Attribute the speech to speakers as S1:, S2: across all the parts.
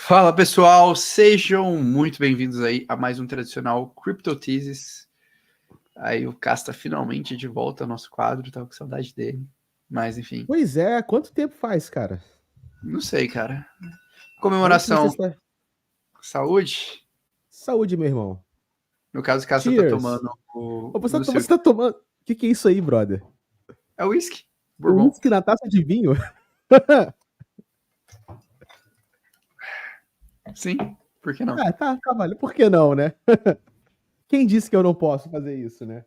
S1: Fala pessoal, sejam muito bem-vindos aí a mais um tradicional CryptoTeses. Aí o Casta finalmente de volta ao nosso quadro, tava com saudade dele. Mas enfim,
S2: Pois é, quanto tempo faz, cara?
S1: não sei, cara.
S2: A última
S1: Comemoração,
S2: sexta.
S1: saúde.
S2: Saúde, meu irmão.
S1: No caso, o Casta tá
S2: Cheers.
S1: tomando o.
S2: Ô,
S1: Não sei o
S2: você
S1: que.
S2: tá tomando. O que é isso aí, brother?
S1: É o whisky,
S2: O
S1: bourbon.
S2: uísque na taça de vinho?
S1: Sim, por que não?
S2: Ah, tá, vale. Por que não, né? Quem disse que eu não posso fazer isso, né?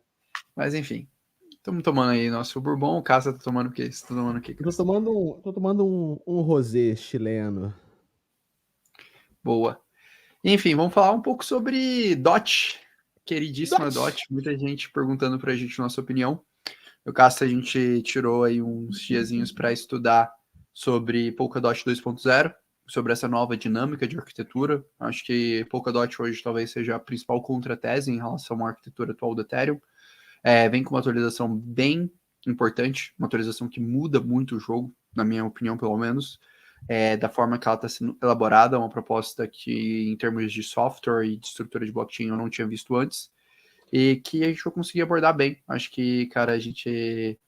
S1: Mas enfim, estamos tomando aí nosso bourbon. O Casta tá tomando o quê? Você tá tomando o quê,
S2: Eu tô
S1: Casta?
S2: tomando um rosé chileno.
S1: Boa. Enfim, vamos falar um pouco sobre DOT. Queridíssima
S2: Dutch!
S1: DOT. Muita gente perguntando pra gente nossa opinião. No caso, a gente tirou aí uns diazinhos para estudar sobre Polkadot 2.0, sobre essa nova dinâmica de arquitetura. Acho que Polkadot hoje talvez seja a principal contratese em relação à arquitetura atual do Ethereum. Vem com uma atualização bem importante, uma atualização que muda muito o jogo, na minha opinião, pelo menos, da forma que ela está sendo elaborada, uma proposta que, em termos de software e de estrutura de blockchain, eu não tinha visto antes, e que a gente vai conseguir abordar bem. Acho que, cara, a gente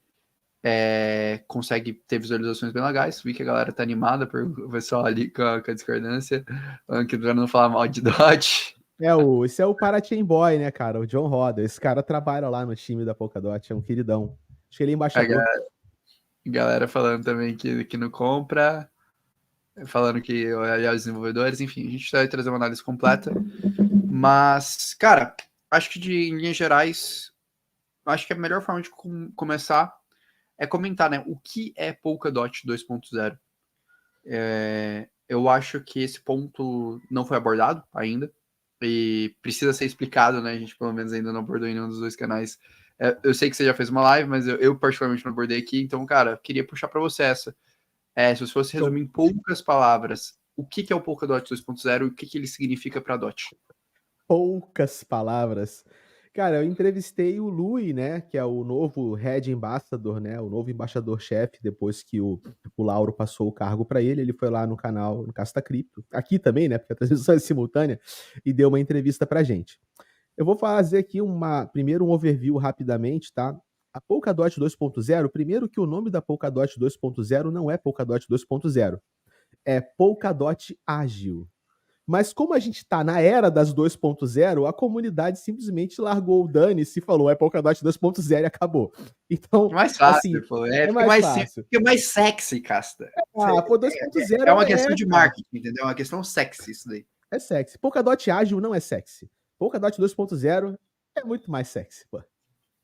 S1: consegue ter visualizações bem legais. Vi que a galera tá animada por o pessoal ali com a discordância, que não falar mal de DOT.
S2: Esse é o Parachain Boy, né, cara? O John Roda. Esse cara trabalha lá no time da Polkadot, é um queridão. Acho que ele é
S1: A
S2: embaixador.
S1: galera falando também que não compra, falando que olhar os desenvolvedores, enfim, a gente vai trazer uma análise completa. Mas, cara, acho que em linhas gerais, acho que a melhor forma de começar é comentar, né, o que é Polkadot 2.0. Eu acho que esse ponto não foi abordado ainda e precisa ser explicado, né? A gente pelo menos ainda não abordou em nenhum dos dois canais. Eu sei que você já fez uma live, mas eu particularmente não abordei aqui, então, cara, queria puxar para você essa. Se você fosse
S2: Show.
S1: resumir em poucas palavras, o que é o Polkadot 2.0 e o que ele significa para a DOT?
S2: Poucas palavras. Cara, eu entrevistei o Lui, né, que é o novo Head Ambassador, né, o novo embaixador-chefe, depois que o Lauro passou o cargo para ele. Ele foi lá no canal, no Casta Cripto, aqui também, né, porque a transmissão é simultânea, e deu uma entrevista pra gente. Eu vou fazer aqui primeiro um overview rapidamente, tá? A Polkadot 2.0, primeiro que o nome da Polkadot 2.0 não é Polkadot 2.0, é Polkadot Ágil. Mas como a gente está na era das 2.0, a comunidade simplesmente largou o dane-se e falou é Polkadot 2.0 e acabou. Então,
S1: Mais
S2: assim,
S1: fácil, pô.
S2: é
S1: Fica
S2: mais
S1: mais simples,
S2: fácil.
S1: fica mais sexy, Casta.
S2: Pô,
S1: É
S2: 2.0
S1: uma questão de
S2: cara,
S1: marketing, entendeu? É uma questão sexy isso daí.
S2: é sexy. Polkadot ágil não é sexy. Polkadot 2.0 é muito mais sexy, pô.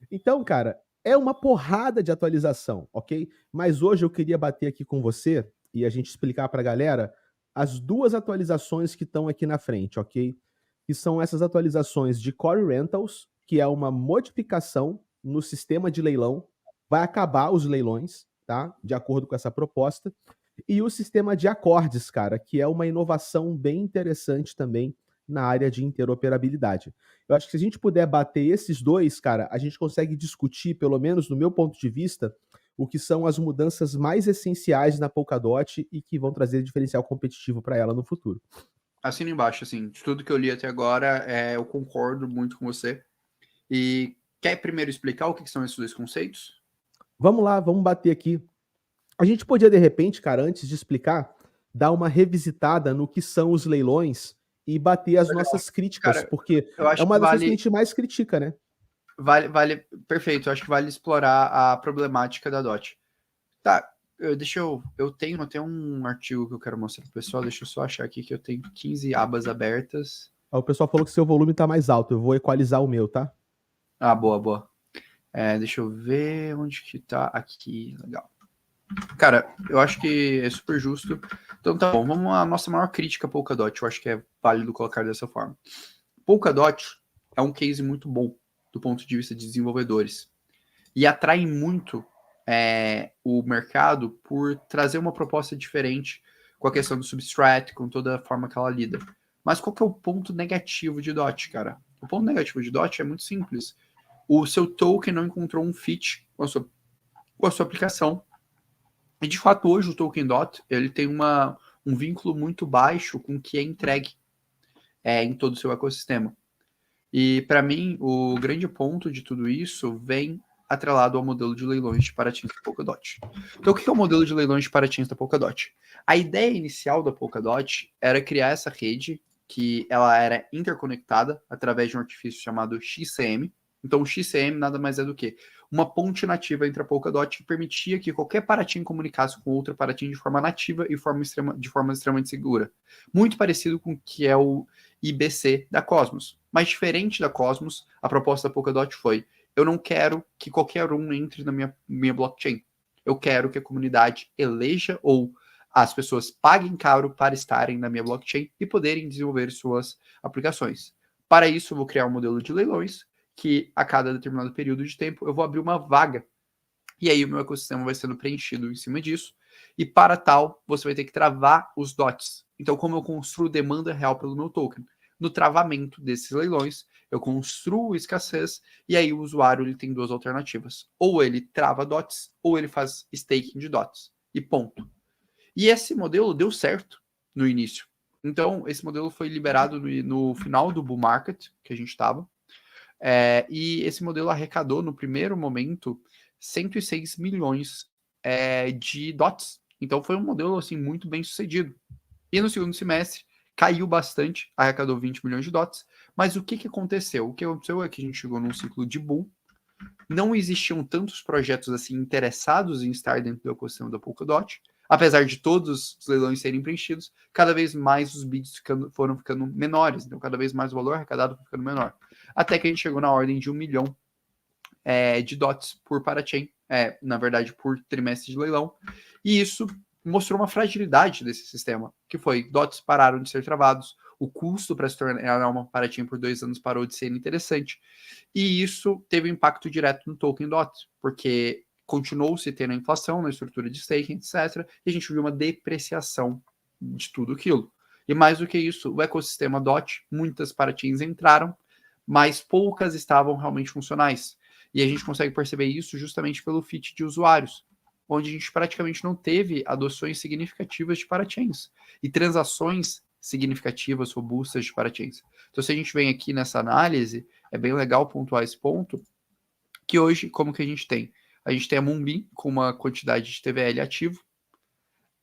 S2: Então, cara, é uma porrada de atualização, ok? Mas hoje eu queria bater aqui com você e a gente explicar pra galera as duas atualizações que estão aqui na frente, ok? Que são essas atualizações de Core Rentals, que é uma modificação no sistema de leilão, vai acabar os leilões, tá? De acordo com essa proposta. E o sistema de acordes, cara, que é uma inovação bem interessante também na área de interoperabilidade. Eu acho que se a gente puder bater esses dois, cara, a gente consegue discutir, pelo menos no meu ponto de vista, o que são as mudanças mais essenciais na Polkadot e que vão trazer diferencial competitivo para ela no futuro.
S1: Assina embaixo, assim, de tudo que eu li até agora, eu concordo muito com você. E quer primeiro explicar o que são esses dois conceitos?
S2: Vamos lá, vamos bater aqui. A gente podia, de repente, cara, antes de explicar, dar uma revisitada no que são os leilões e bater as nossas críticas,
S1: Cara,
S2: porque
S1: eu
S2: é
S1: acho que
S2: uma das coisas que a gente mais critica, né?
S1: perfeito, eu acho que vale explorar a problemática da DOT. Tá, eu tenho até um artigo que eu quero mostrar pro pessoal, deixa eu só achar aqui que eu tenho 15 abas abertas.
S2: Ó, o pessoal falou que seu volume tá mais alto, eu vou equalizar o meu, tá?
S1: Ah, boa, boa. Deixa eu ver onde que tá aqui, legal. Cara, eu acho que é super justo. Então tá bom, vamos à nossa maior crítica a Polkadot, eu acho que é válido colocar dessa forma. Polkadot é um case muito bom do ponto de vista de desenvolvedores e atrai muito o mercado por trazer uma proposta diferente com a questão do Substrat, com toda a forma que ela lida. Mas qual que é o ponto negativo de DOT, cara? O ponto negativo de DOT é muito simples. O seu token não encontrou um fit com a sua aplicação. E de fato, hoje o token DOT ele tem um vínculo muito baixo com o que é entregue em todo o seu ecossistema. E, para mim, o grande ponto de tudo isso vem atrelado ao modelo de leilões de Paratins da Polkadot. Então, o que é o modelo de leilões de Paratins da Polkadot? A ideia inicial da Polkadot era criar essa rede que ela era interconectada através de um artifício chamado XCM. Então, o XCM nada mais é do que uma ponte nativa entre a Polkadot que permitia que qualquer Paratim comunicasse com outra Paratim de forma nativa e de forma extremamente segura. Muito parecido com o que é o IBC da Cosmos. Mas diferente da Cosmos, a proposta da Polkadot foi: eu não quero que qualquer um entre na minha blockchain. Eu quero que a comunidade eleja ou as pessoas paguem caro para estarem na minha blockchain e poderem desenvolver suas aplicações. Para isso, eu vou criar um modelo de leilões que a cada determinado período de tempo eu vou abrir uma vaga e aí o meu ecossistema vai sendo preenchido em cima disso. E para tal, você vai ter que travar os DOTs. Então, como eu construo demanda real pelo meu token? No travamento desses leilões, eu construo escassez e aí o usuário ele tem duas alternativas. Ou ele trava DOTs, ou ele faz staking de DOTs. E ponto. E esse modelo deu certo no início. Então, esse modelo foi liberado no final do bull market que a gente estava. E esse modelo arrecadou, no primeiro momento, 106 milhões de DOTs. Então, foi um modelo assim, muito bem sucedido. E no segundo semestre, caiu bastante, arrecadou 20 milhões de DOTs. Mas o que aconteceu? O que aconteceu é que a gente chegou num ciclo de bull. Não existiam tantos projetos assim interessados em estar dentro do ecossistema da Polkadot. Apesar de todos os leilões serem preenchidos, cada vez mais os bids foram ficando menores. Então, cada vez mais o valor arrecadado foi ficando menor. Até que a gente chegou na ordem de 1 milhão de DOTs por parachain, na verdade, por trimestre de leilão. E isso mostrou uma fragilidade desse sistema, que foi: DOTs pararam de ser travados, o custo para se tornar uma parachain por 2 anos parou de ser interessante. E isso teve impacto direto no token DOT, porque continuou-se tendo a inflação na estrutura de staking, etc. E a gente viu uma depreciação de tudo aquilo. E mais do que isso, o ecossistema DOT, muitas parachains entraram, mas poucas estavam realmente funcionais. E a gente consegue perceber isso justamente pelo fit de usuários, onde a gente praticamente não teve adoções significativas de parachains e transações significativas, robustas de parachains. Então, se a gente vem aqui nessa análise, é bem legal pontuar esse ponto, que hoje, como que a gente tem? A gente tem a Moonbeam com uma quantidade de TVL ativo,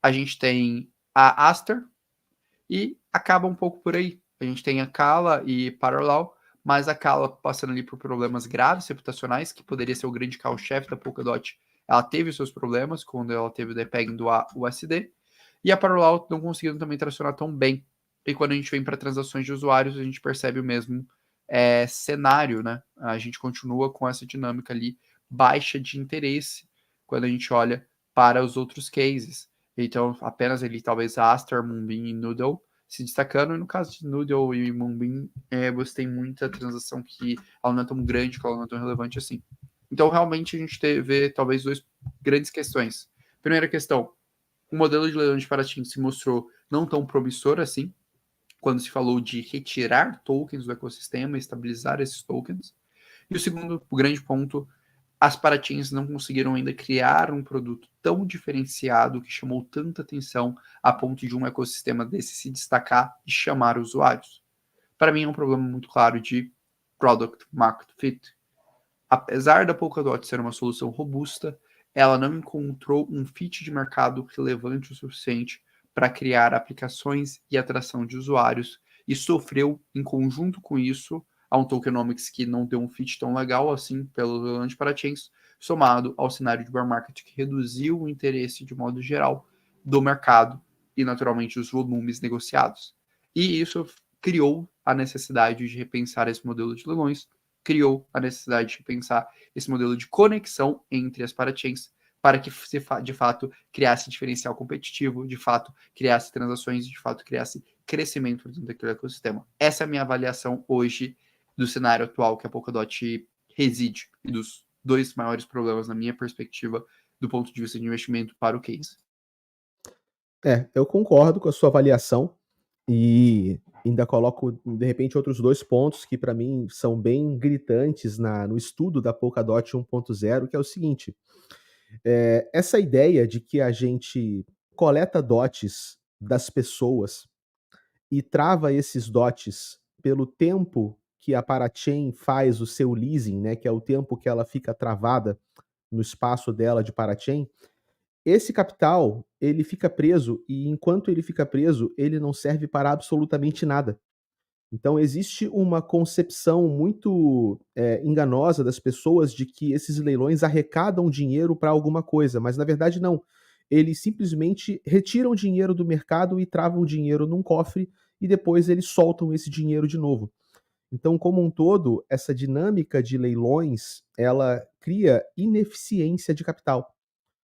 S1: a gente tem a Aster e acaba um pouco por aí. A gente tem a Kala e Parallel, mas a Kala passando ali por problemas graves reputacionais, que poderia ser o grande carro-chefe da Polkadot. Ela teve os seus problemas quando ela teve o depegging do USD, e a Parallel não conseguindo também tracionar tão bem. E quando a gente vem para transações de usuários, a gente percebe o mesmo cenário, né? A gente continua com essa dinâmica ali baixa de interesse quando a gente olha para os outros cases. Então, apenas ali, talvez a Aster, Moonbeam e Noodle se destacando. E no caso de Noodle e Moonbeam, você tem muita transação que ela não é tão grande, que ela não é tão relevante assim. Então, realmente, a gente vê talvez duas grandes questões. Primeira questão: o modelo de leilão de Paratim se mostrou não tão promissor assim, quando se falou de retirar tokens do ecossistema, estabilizar esses tokens. E o segundo, o grande ponto: as Paratins não conseguiram ainda criar um produto tão diferenciado que chamou tanta atenção a ponto de um ecossistema desse se destacar e chamar usuários. Para mim é um problema muito claro de Product Market Fit. Apesar da Polkadot ser uma solução robusta, ela não encontrou um fit de mercado relevante o suficiente para criar aplicações e atração de usuários e sofreu, em conjunto com isso, a um tokenomics que não deu um fit tão legal assim pelo leilão de parachains, somado ao cenário de bear market que reduziu o interesse de modo geral do mercado e naturalmente os volumes negociados. E isso criou a necessidade de repensar esse modelo de leilões, criou a necessidade de pensar esse modelo de conexão entre as parachains para que se de fato criasse diferencial competitivo, de fato criasse transações, de fato criasse crescimento dentro daquele ecossistema. Essa é a minha avaliação hoje do cenário atual que a Polkadot reside e dos dois maiores problemas na minha perspectiva do ponto de vista de investimento para o case.
S2: Eu concordo com a sua avaliação e ainda coloco, de repente, outros 2 pontos que para mim são bem gritantes no estudo da Polkadot 1.0, que é o seguinte: essa ideia de que a gente coleta DOTs das pessoas e trava esses DOTs pelo tempo que a parachain faz o seu leasing, né, que é o tempo que ela fica travada no espaço dela de parachain, esse capital, ele fica preso e enquanto ele fica preso, ele não serve para absolutamente nada. Então existe uma concepção muito, enganosa das pessoas de que esses leilões arrecadam dinheiro para alguma coisa, mas na verdade não. Eles simplesmente retiram dinheiro do mercado e travam o dinheiro num cofre e depois eles soltam esse dinheiro de novo. Então, como um todo, essa dinâmica de leilões, ela cria ineficiência de capital.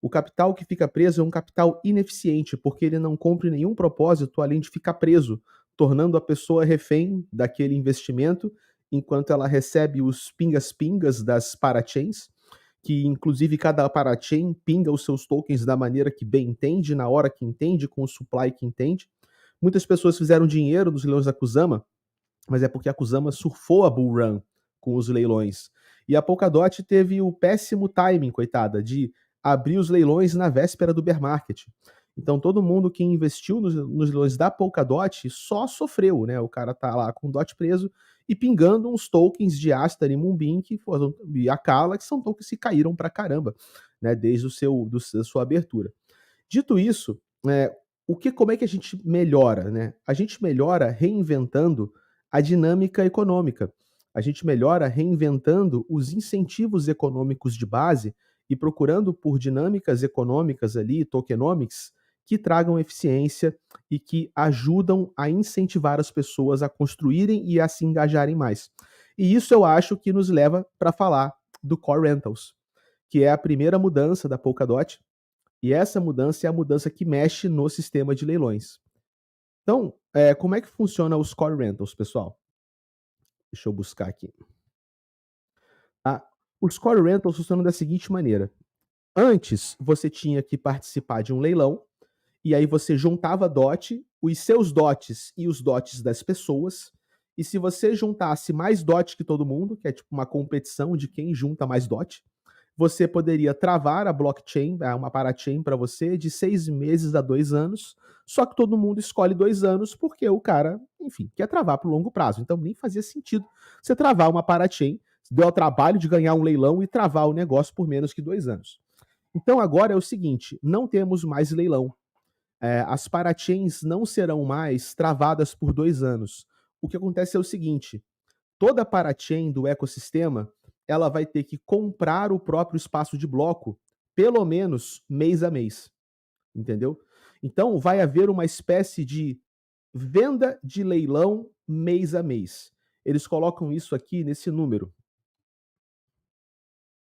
S2: O capital que fica preso é um capital ineficiente, porque ele não cumpre nenhum propósito além de ficar preso, tornando a pessoa refém daquele investimento, enquanto ela recebe os pingas-pingas das parachains, que inclusive cada parachain pinga os seus tokens da maneira que bem entende, na hora que entende, com o supply que entende. Muitas pessoas fizeram dinheiro nos leilões da Kusama, mas é porque a Kusama surfou a bull run com os leilões. E a Polkadot teve o péssimo timing, coitada, de abrir os leilões na véspera do bear market. Então todo mundo que investiu nos leilões da Polkadot só sofreu, né? O cara tá lá com o DOT preso e pingando uns tokens de Astar e Moonbeam e Akala, que são tokens que caíram pra caramba, né? Desde da sua abertura. Dito isso, como é que a gente melhora, né? A gente melhora reinventando a dinâmica econômica. A gente melhora reinventando os incentivos econômicos de base e procurando por dinâmicas econômicas ali, tokenomics, que tragam eficiência e que ajudam a incentivar as pessoas a construírem e a se engajarem mais. E isso eu acho que nos leva para falar do Core Rentals, que é a primeira mudança da Polkadot, e essa mudança é a mudança que mexe no sistema de leilões. Então, como é que funciona os Core Rentals, pessoal? Deixa eu buscar aqui. Os Core Rentals funcionam da seguinte maneira. Antes, você tinha que participar de um leilão, e aí você juntava DOT, os seus DOTs e os DOTs das pessoas, e se você juntasse mais DOT que todo mundo, que é tipo uma competição de quem junta mais DOT, você poderia travar a blockchain, uma parachain para você, de 6 meses a 2 anos, só que todo mundo escolhe 2 anos porque o cara, enfim, quer travar para o longo prazo. Então nem fazia sentido você travar uma parachain, deu ao trabalho de ganhar um leilão e travar o negócio por menos que 2 anos. Então agora é o seguinte, não temos mais leilão. As parachains não serão mais travadas por 2 anos. O que acontece é o seguinte, toda parachain do ecossistema, ela vai ter que comprar o próprio espaço de bloco, pelo menos mês a mês, entendeu? Então vai haver uma espécie de venda de leilão mês a mês. Eles colocam isso aqui nesse número.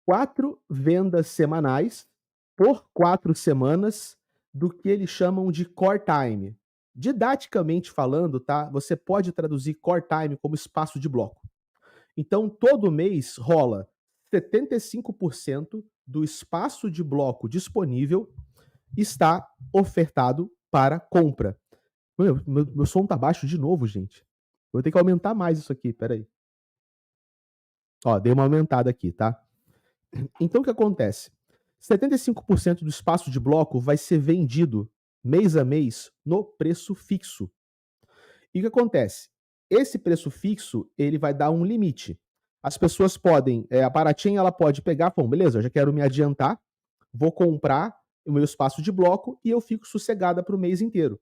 S2: 4 vendas semanais por 4 semanas do que eles chamam de core time. Didaticamente falando, tá? Você pode traduzir core time como espaço de bloco. Então, todo mês rola 75% do espaço de bloco disponível está ofertado para compra. Meu som tá baixo de novo, gente. Eu vou ter que aumentar mais isso aqui, peraí. Ó, dei uma aumentada aqui, tá? Então, o que acontece? 75% do espaço de bloco vai ser vendido mês a mês no preço fixo. E o que acontece? Esse preço fixo, ele vai dar um limite. As pessoas podem, a Parachain, ela pode pegar, bom, beleza, eu já quero me adiantar, vou comprar o meu espaço de bloco e eu fico sossegada para o mês inteiro.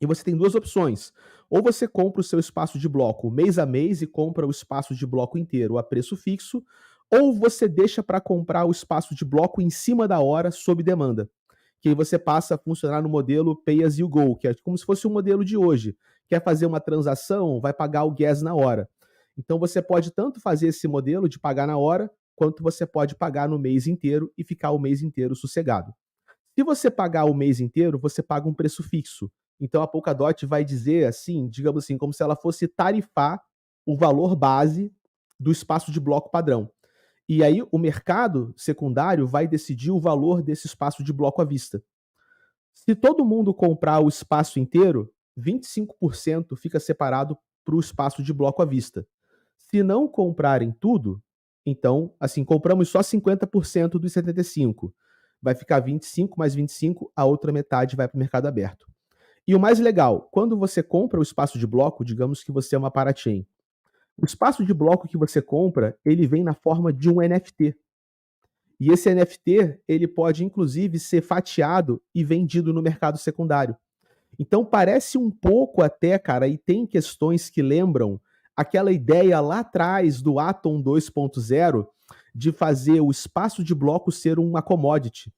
S2: E você tem 2 opções. Ou você compra o seu espaço de bloco mês a mês e compra o espaço de bloco inteiro a preço fixo, ou você deixa para comprar o espaço de bloco em cima da hora, sob demanda. Que aí você passa a funcionar no modelo Pay as you go, que é como se fosse o modelo de hoje. Quer fazer uma transação, vai pagar o gas na hora. Então você pode tanto fazer esse modelo de pagar na hora, quanto você pode pagar no mês inteiro e ficar o mês inteiro sossegado. Se você pagar o mês inteiro, você paga um preço fixo. Então a Polkadot vai dizer assim, digamos assim, como se ela fosse tarifar o valor base do espaço de bloco padrão. E aí o mercado secundário vai decidir o valor desse espaço de bloco à vista. Se todo mundo comprar o espaço inteiro, 25% fica separado para o espaço de bloco à vista. Se não comprarem tudo, então, assim, compramos só 50% dos 75%. Vai ficar 25 mais 25, a outra metade vai para o mercado aberto. E o mais legal, quando você compra o espaço de bloco, digamos que você é uma parachain, o espaço de bloco que você compra, ele vem na forma de um NFT. E esse NFT, ele pode inclusive ser fatiado e vendido no mercado secundário. Então parece um pouco até, cara, e tem questões que lembram aquela ideia lá atrás do Atom 2.0 de fazer o espaço de bloco ser uma commodity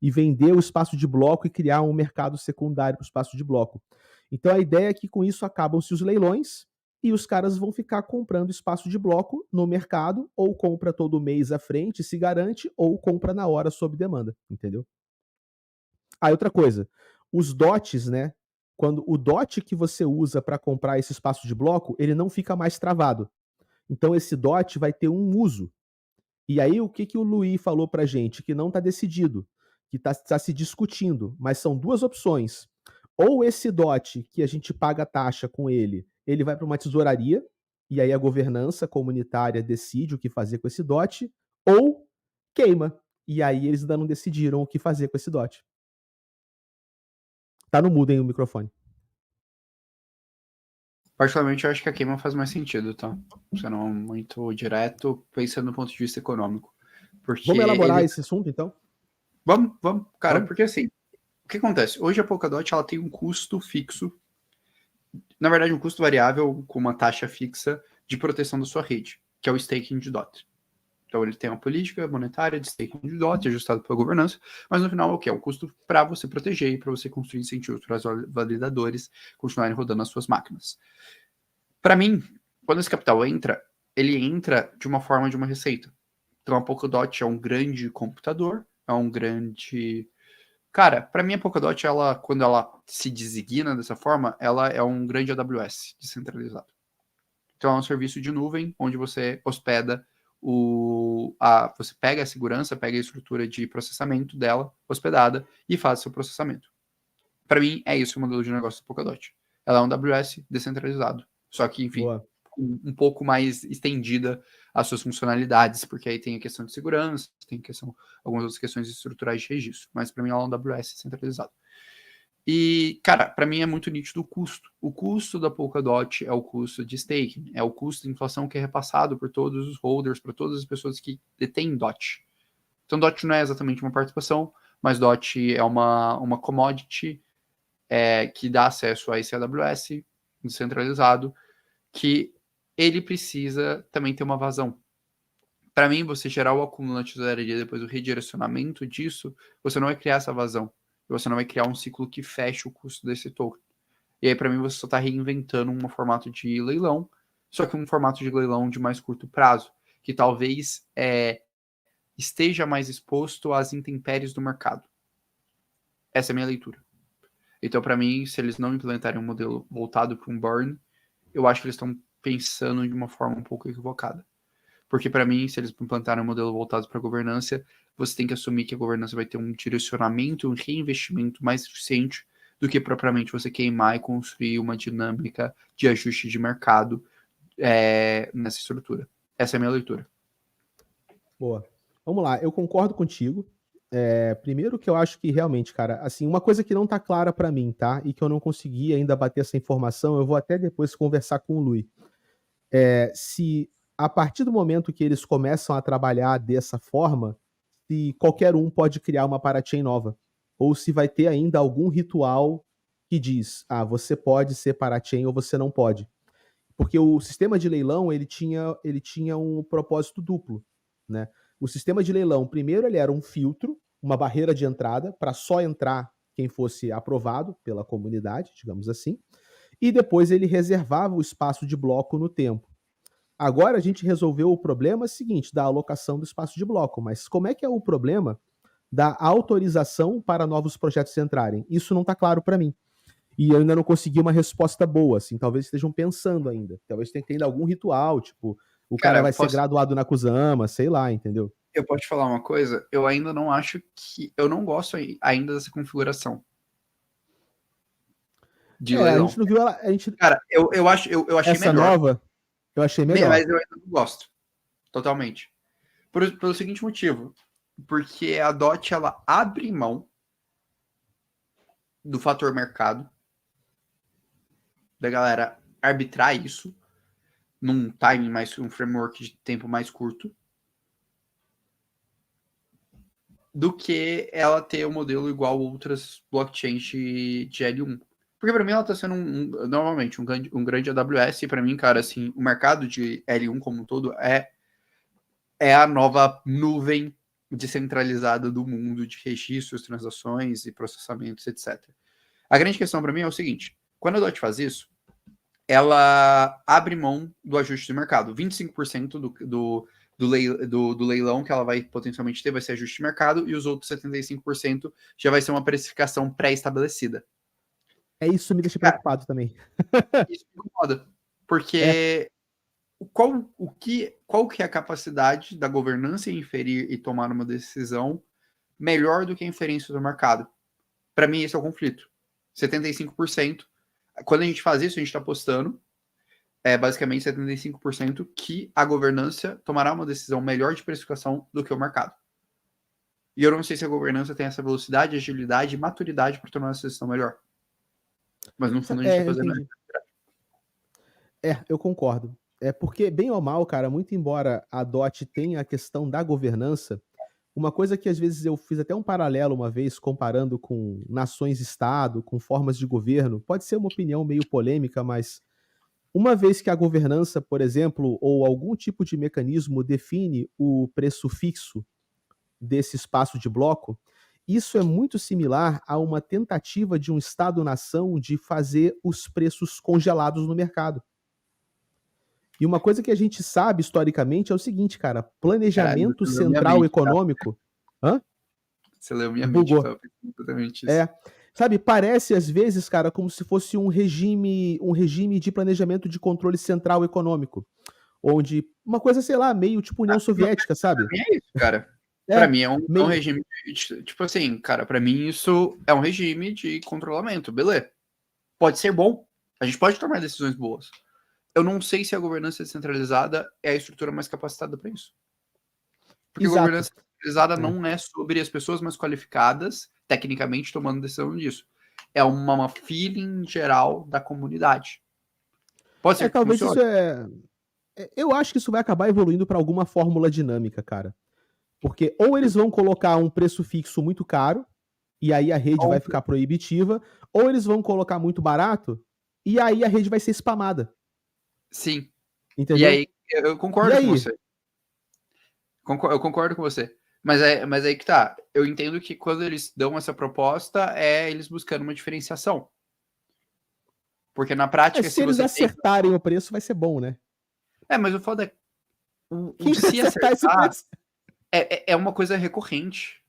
S2: e vender o espaço de bloco e criar um mercado secundário para o espaço de bloco. Então a ideia é que com isso acabam-se os leilões e os caras vão ficar comprando espaço de bloco no mercado, ou compra todo mês à frente, se garante, ou compra na hora sob demanda, entendeu? Ah, outra coisa, os DOTs, né? Quando o DOT que você usa para comprar esse espaço de bloco, ele não fica mais travado. Então esse DOT vai ter um uso. E aí o que, que o Luiz falou para gente? Que não está decidido, que está se discutindo, mas são duas opções. Ou esse DOT que a gente paga taxa com ele, ele vai para uma tesouraria, e aí a governança comunitária decide o que fazer com esse DOT, ou queima. E aí eles ainda não decidiram o que fazer com esse DOT. Tá no mudo, hein, o microfone.
S1: Particularmente, eu acho que a queima faz mais sentido, tá? Sendo muito direto, pensando do ponto de vista econômico. Porque
S2: Vamos elaborar esse assunto, então?
S1: Vamos, cara,
S2: Vamos?
S1: porque assim, o que acontece? Hoje a Polkadot, ela tem um custo fixo, na verdade um custo variável com uma taxa fixa de proteção da sua rede, que é o staking de DOT. Então ele tem uma política monetária de staking de DOT, ajustado pela governança, mas no final é o que? É um custo para você proteger e para você construir incentivos para os validadores continuarem rodando as suas máquinas. Para mim, quando esse capital entra, ele entra de uma forma de uma receita. Então a Polkadot é um grande computador, é um grande... Cara, para mim a Polkadot, ela, quando ela se designa dessa forma, ela é um grande AWS descentralizado. Então é um serviço de nuvem onde você hospeda você pega a segurança, pega a estrutura de processamento dela, hospedada, e faz seu processamento. Para mim, é isso o modelo de negócio da Polkadot. Ela é um AWS descentralizado. Só que, enfim, um pouco mais estendida as suas funcionalidades, porque aí tem a questão de segurança, tem algumas outras questões estruturais de registro. Mas para mim ela é um AWS centralizado. E, cara, para mim é muito nítido o custo. O custo da Polkadot é o custo de staking, é o custo de inflação que é repassado por todos os holders, para todas as pessoas que detêm DOT. Então, DOT não é exatamente uma participação, mas DOT é uma commodity que dá acesso a esse AWS descentralizado, que ele precisa também ter uma vazão. Para mim, você gerar o acúmulo na tesouraria depois do redirecionamento disso, você não vai criar essa vazão. Você não vai criar um ciclo que feche o custo desse token. E aí, para mim, você só está reinventando um formato de leilão, só que um formato de leilão de mais curto prazo, que talvez esteja mais exposto às intempéries do mercado. Essa é a minha leitura. Então, para mim, se eles não implementarem um modelo voltado para um burn, eu acho que eles estão pensando de uma forma um pouco equivocada. Porque, para mim, se eles implantarem um modelo voltado para a governança, você tem que assumir que a governança vai ter um direcionamento, um reinvestimento mais eficiente do que propriamente você queimar e construir uma dinâmica de ajuste de mercado nessa estrutura. Essa é a minha leitura.
S2: Boa. Vamos lá, eu concordo contigo. Primeiro que eu acho que realmente, cara, assim, uma coisa que não tá clara para mim, tá? E que eu não consegui ainda bater essa informação, eu vou até depois conversar com o Lui. Se a partir do momento que eles começam a trabalhar dessa forma, se qualquer um pode criar uma parachain nova, ou se vai ter ainda algum ritual que diz, você pode ser parachain ou você não pode. Porque o sistema de leilão, ele tinha um propósito duplo, né? O sistema de leilão, primeiro ele era um filtro, uma barreira de entrada, para só entrar quem fosse aprovado pela comunidade, digamos assim, e depois ele reservava o espaço de bloco no tempo. Agora a gente resolveu o problema seguinte, da alocação do espaço de bloco, mas como é que é o problema da autorização para novos projetos entrarem? Isso não está claro para mim. E eu ainda não consegui uma resposta boa, assim, talvez estejam pensando ainda. Talvez tenha que ter ainda algum ritual, tipo, o cara vai ser graduado na Kusama, sei lá, entendeu?
S1: Eu posso te falar uma coisa? Eu ainda não acho que... Eu não gosto ainda dessa configuração de
S2: A
S1: leilão.
S2: gente não viu ela.
S1: Cara, eu achei
S2: essa
S1: melhor.
S2: Nova, eu achei melhor.
S1: Mas eu ainda não gosto. Totalmente. Pelo seguinte motivo. Porque a DOT, ela abre mão do fator mercado da galera arbitrar isso num timing mais, um framework de tempo mais curto, do que ela ter um modelo igual outras blockchains de L1. Porque para mim ela está sendo normalmente um grande AWS, e para mim, cara, assim, o mercado de L1 como um todo é a nova nuvem descentralizada do mundo de registros, transações e processamentos, etc. A grande questão para mim é o seguinte: quando a DOT faz isso, ela abre mão do ajuste do mercado. 25% do leilão que ela vai potencialmente ter vai ser ajuste de mercado, e os outros 75% já vai ser uma precificação pré-estabelecida.
S2: Isso me deixa preocupado também.
S1: Isso me incomoda, porque qual que é a capacidade da governança em inferir e tomar uma decisão melhor do que a inferência do mercado? Para mim, esse é o conflito. 75%. Quando a gente faz isso, a gente está apostando, basicamente 75%, que a governança tomará uma decisão melhor de precificação do que o mercado. E eu não sei se a governança tem essa velocidade, agilidade e maturidade para tomar essa decisão melhor. Mas no fundo a gente está fazendo isso.
S2: Eu concordo. Porque, bem ou mal, cara, muito embora a DOT tenha a questão da governança, uma coisa que às vezes eu fiz até um paralelo uma vez, comparando com nações-estado, com formas de governo, pode ser uma opinião meio polêmica, mas uma vez que a governança, por exemplo, ou algum tipo de mecanismo define o preço fixo desse espaço de bloco, isso é muito similar a uma tentativa de um Estado-nação de fazer os preços congelados no mercado. E uma coisa que a gente sabe historicamente é o seguinte, cara, planejamento central econômico... Hã?
S1: Você leu minha mente, eu tava pensando exatamente isso.
S2: Sabe, parece às vezes, cara, como se fosse um regime de planejamento de controle central econômico, onde uma coisa, sei lá, meio tipo União Soviética, sabe?
S1: Pra mim é isso, cara. Pra mim é um regime, tipo assim, cara, pra mim isso é um regime de controlamento, beleza. Pode ser bom, a gente pode tomar decisões boas. Eu não sei se a governança descentralizada é a estrutura mais capacitada para isso. Porque a governança descentralizada não é sobre as pessoas mais qualificadas, tecnicamente, tomando decisão disso. É uma feeling geral da comunidade. Pode ser que
S2: talvez
S1: funcione.
S2: Eu acho que isso vai acabar evoluindo para alguma fórmula dinâmica, cara. Porque ou eles vão colocar um preço fixo muito caro, e aí a rede vai ficar proibitiva, ou eles vão colocar muito barato, e aí a rede vai ser spamada.
S1: Sim.
S2: Entendeu?
S1: E aí, eu concordo com você. Eu concordo com você. Mas aí que tá. Eu entendo que quando eles dão essa proposta, eles buscando uma diferenciação. Porque na prática,
S2: se eles acertarem o preço, vai ser bom, né?
S1: Mas o foda é...
S2: Quem vai acertar esse preço?
S1: É uma coisa recorrente.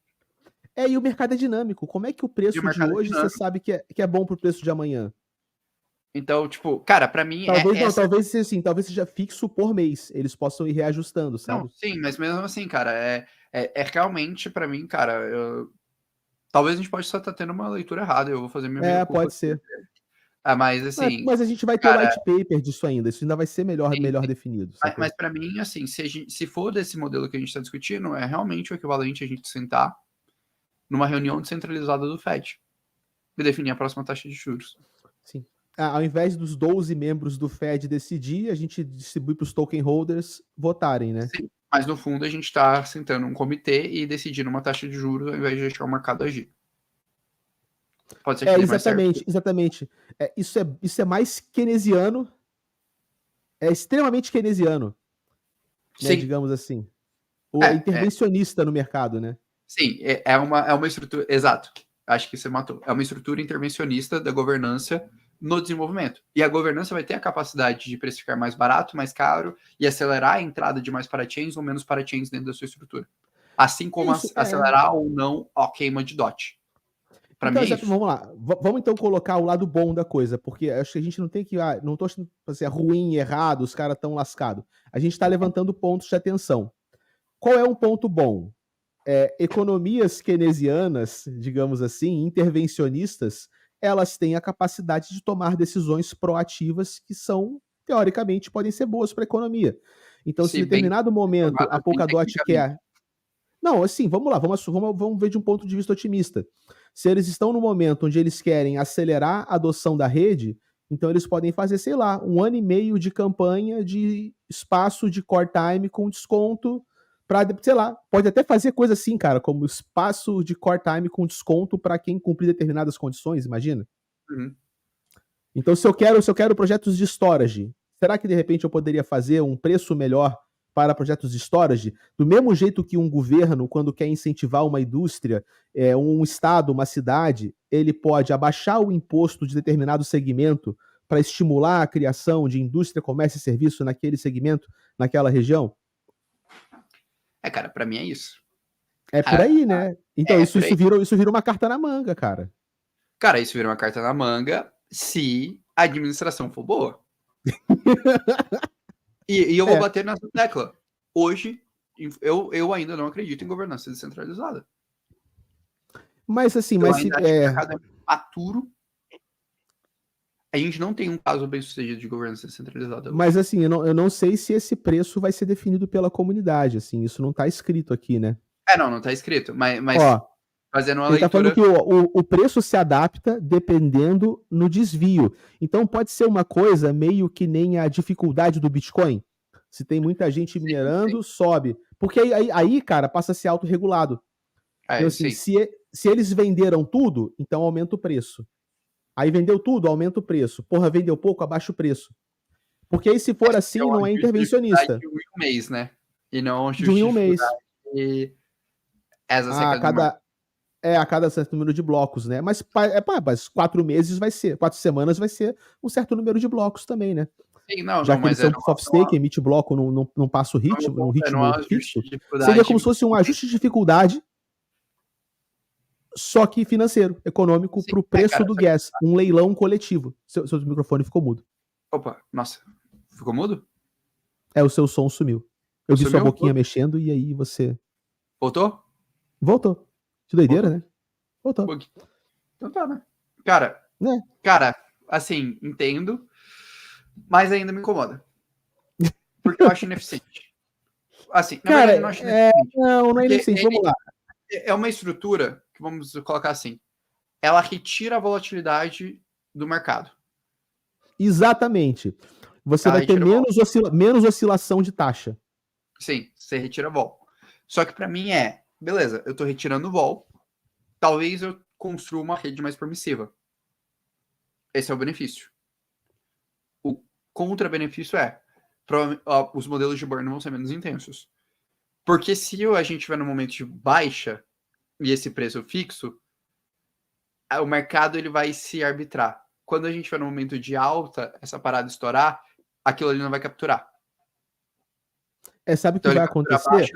S2: E o mercado é dinâmico. Como é que o preço de hoje você sabe que é bom pro preço de amanhã?
S1: Então, tipo, cara, pra mim
S2: talvez seja fixo por mês. Eles possam ir reajustando, sabe?
S1: Não, sim, mas mesmo assim, cara, realmente pra mim, cara, talvez a gente possa só estar tendo uma leitura errada. Eu vou fazer minha
S2: pode ser.
S1: Mas assim...
S2: Mas a gente vai ter o white paper disso ainda. Isso ainda vai ser melhor definido.
S1: Mas pra mim, assim, se for desse modelo que a gente tá discutindo, é realmente o equivalente a gente sentar numa reunião descentralizada do FED e definir a próxima taxa de juros.
S2: Sim. Ao invés dos 12 membros do FED decidir, a gente distribui para os token holders votarem, né?
S1: Sim, mas no fundo a gente está sentando um comitê e decidindo uma taxa de juros ao invés de deixar o mercado agir. Pode ser que
S2: exatamente. Isso é mais keynesiano. É extremamente keynesiano. Né, digamos assim. Intervencionista no mercado, né?
S1: Sim, é uma estrutura... Exato. Acho que você matou. É uma estrutura intervencionista da governança no desenvolvimento. E a governança vai ter a capacidade de precificar mais barato, mais caro e acelerar a entrada de mais parachains ou menos parachains dentro da sua estrutura. Assim como acelerar ou não a queima de DOT. Para mim é isso.
S2: Vamos lá. Vamos então colocar o lado bom da coisa, porque acho que a gente não tem que... não tô achando assim, ruim, errado, os caras estão lascados. A gente está levantando pontos de atenção. Qual é um ponto bom? Economias keynesianas, digamos assim, intervencionistas, elas têm a capacidade de tomar decisões proativas que são, teoricamente, podem ser boas para a economia. Então, se em determinado momento a Polkadot quer... Não, assim, vamos lá, vamos ver de um ponto de vista otimista. Se eles estão no momento onde eles querem acelerar a adoção da rede, Então eles podem fazer, sei lá, 1 ano e meio de campanha de espaço de core time com desconto para, sei lá, pode até fazer coisa assim, cara, como espaço de core time com desconto para quem cumprir determinadas condições, imagina?
S1: Uhum.
S2: Então se eu quero projetos de storage, será que de repente eu poderia fazer um preço melhor para projetos de storage? Do mesmo jeito que um governo, quando quer incentivar uma indústria, um estado, uma cidade, ele pode abaixar o imposto de determinado segmento para estimular a criação de indústria, comércio e serviço naquele segmento, naquela região?
S1: Cara, pra mim é isso.
S2: É por aí, né? Então
S1: Por aí.
S2: isso vira uma carta na manga, cara.
S1: Cara, isso vira uma carta na manga se a administração for boa. E eu vou bater nessa tecla. Hoje, eu ainda não acredito em governança descentralizada.
S2: Mas assim,
S1: eu ainda acho que o mercado é maturo. A gente não tem um caso bem sucedido de governança descentralizada hoje.
S2: Mas assim, eu não sei se esse preço vai ser definido pela comunidade, assim, isso não tá escrito aqui, né?
S1: Não tá escrito, mas
S2: Ó,
S1: fazendo uma
S2: ele tá falando
S1: leitura...
S2: que o preço se adapta dependendo no desvio. Então pode ser uma coisa meio que nem a dificuldade do Bitcoin. Se tem muita gente minerando, sobe. Porque aí, cara, passa a ser autorregulado. Então, assim, se eles venderam tudo, então aumenta o preço. Aí vendeu tudo, aumenta o preço. Porra, vendeu pouco, abaixa o preço. Porque aí, se for assim, não é intervencionista.
S1: De um mês, né? E não
S2: De um mês. A cada certo número de blocos, né? Mas 4 meses vai ser, 4 semanas vai ser um certo número de blocos também, né?
S1: Sim,
S2: Já que eles são proof of stake, emite bloco, não passa o ritmo, um ritmo fixo, seria como se fosse um ajuste de dificuldade, só que financeiro, econômico, para o preço do gas. Um leilão coletivo. Seu microfone ficou mudo.
S1: Opa, nossa. Ficou mudo?
S2: O seu som sumiu. Eu vi sua boquinha mexendo e aí você...
S1: Voltou?
S2: Voltou. Que doideira, né? Voltou.
S1: Então tá, né? Cara, assim, entendo, mas ainda me incomoda. Porque eu acho ineficiente. Assim, na verdade, eu não acho ineficiente.
S2: Não é ineficiente, vamos lá.
S1: É uma estrutura que, vamos colocar assim, ela retira a volatilidade do mercado.
S2: Exatamente. Você vai ter menos oscilação de taxa.
S1: Sim, você retira vol. Só que para mim beleza, eu tô retirando vol, talvez eu construa uma rede mais permissiva. Esse é o benefício. O contra-benefício os modelos de burn vão ser menos intensos. Porque se a gente tiver no momento de baixa e esse preço fixo, o mercado ele vai se arbitrar. Quando a gente tiver no momento de alta, essa parada estourar, aquilo ali não vai capturar.
S2: Sabe o que vai acontecer?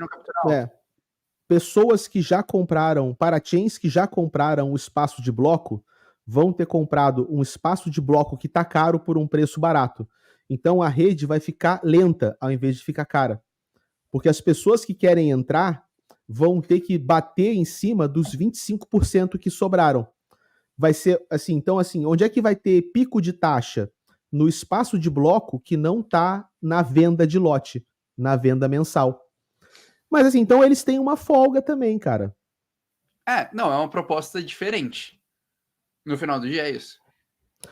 S2: Pessoas que já compraram, parachains que já compraram o espaço de bloco, vão ter comprado um espaço de bloco que está caro por um preço barato. Então a rede vai ficar lenta ao invés de ficar cara. Porque as pessoas que querem entrar vão ter que bater em cima dos 25% que sobraram. Vai ser assim, então assim, onde é que vai ter pico de taxa? No espaço de bloco que não está na venda de lote, na venda mensal. Mas assim, então eles têm uma folga também, cara.
S1: Não, é uma proposta diferente. No final do dia é isso.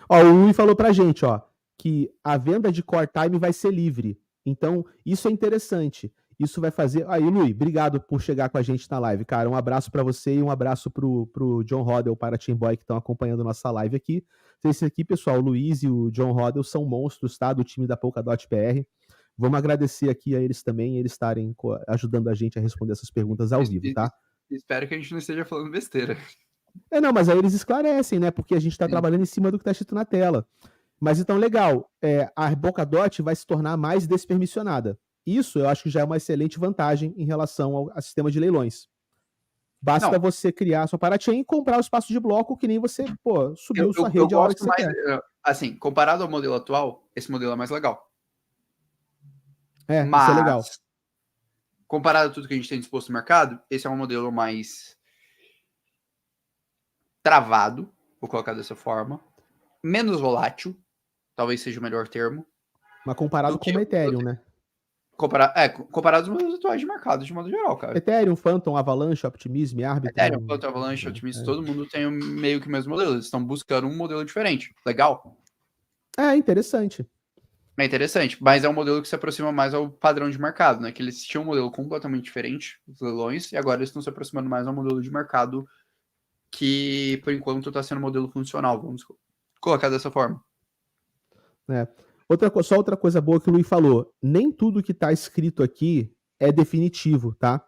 S2: Ó, o Lui falou pra gente, ó, que a venda de core time vai ser livre. Então, isso é interessante. Isso vai fazer... Aí, Lui, obrigado por chegar com a gente na live, cara. Um abraço para você e um abraço pro John Rodel, para Team Boy, que estão acompanhando nossa live aqui. Esse aqui, pessoal, o Luiz e o John Rodel são monstros, tá? Do time da Polkadot PR. Vamos agradecer aqui a eles também, eles estarem ajudando a gente a responder essas perguntas ao vivo, tá?
S1: Espero que a gente não esteja falando besteira.
S2: Não, mas aí eles esclarecem, né? Porque a gente está trabalhando em cima do que está escrito na tela. Mas então, legal, a Polkadot vai se tornar mais despermissionada. Isso eu acho que já é uma excelente vantagem em relação ao sistema de leilões. Basta você criar a sua parachain e comprar o espaço de bloco que nem você, subiu sua rede a hora que você quer.
S1: Assim, comparado ao modelo atual, esse modelo é mais legal.
S2: Mas, isso é legal.
S1: Comparado a tudo que a gente tem disposto no mercado, esse é um modelo mais travado, vou colocar dessa forma, menos volátil, talvez seja o melhor termo.
S2: Mas comparado com o Ethereum, né?
S1: Comparado aos modelos atuais de mercado, de modo geral, cara.
S2: Ethereum, Phantom, Avalanche, Optimism, Arbitrum...
S1: Ethereum, Phantom, Avalanche, Optimism, todo mundo tem meio que o mesmo modelo. Eles estão buscando um modelo diferente. Legal.
S2: É interessante.
S1: É interessante, mas é um modelo que se aproxima mais ao padrão de mercado, né? Que eles tinham um modelo completamente diferente, os leilões, e agora eles estão se aproximando mais ao modelo de mercado que, por enquanto, está sendo um modelo funcional, vamos colocar dessa forma.
S2: É. Só outra coisa boa que o Luiz falou, nem tudo que está escrito aqui é definitivo, tá?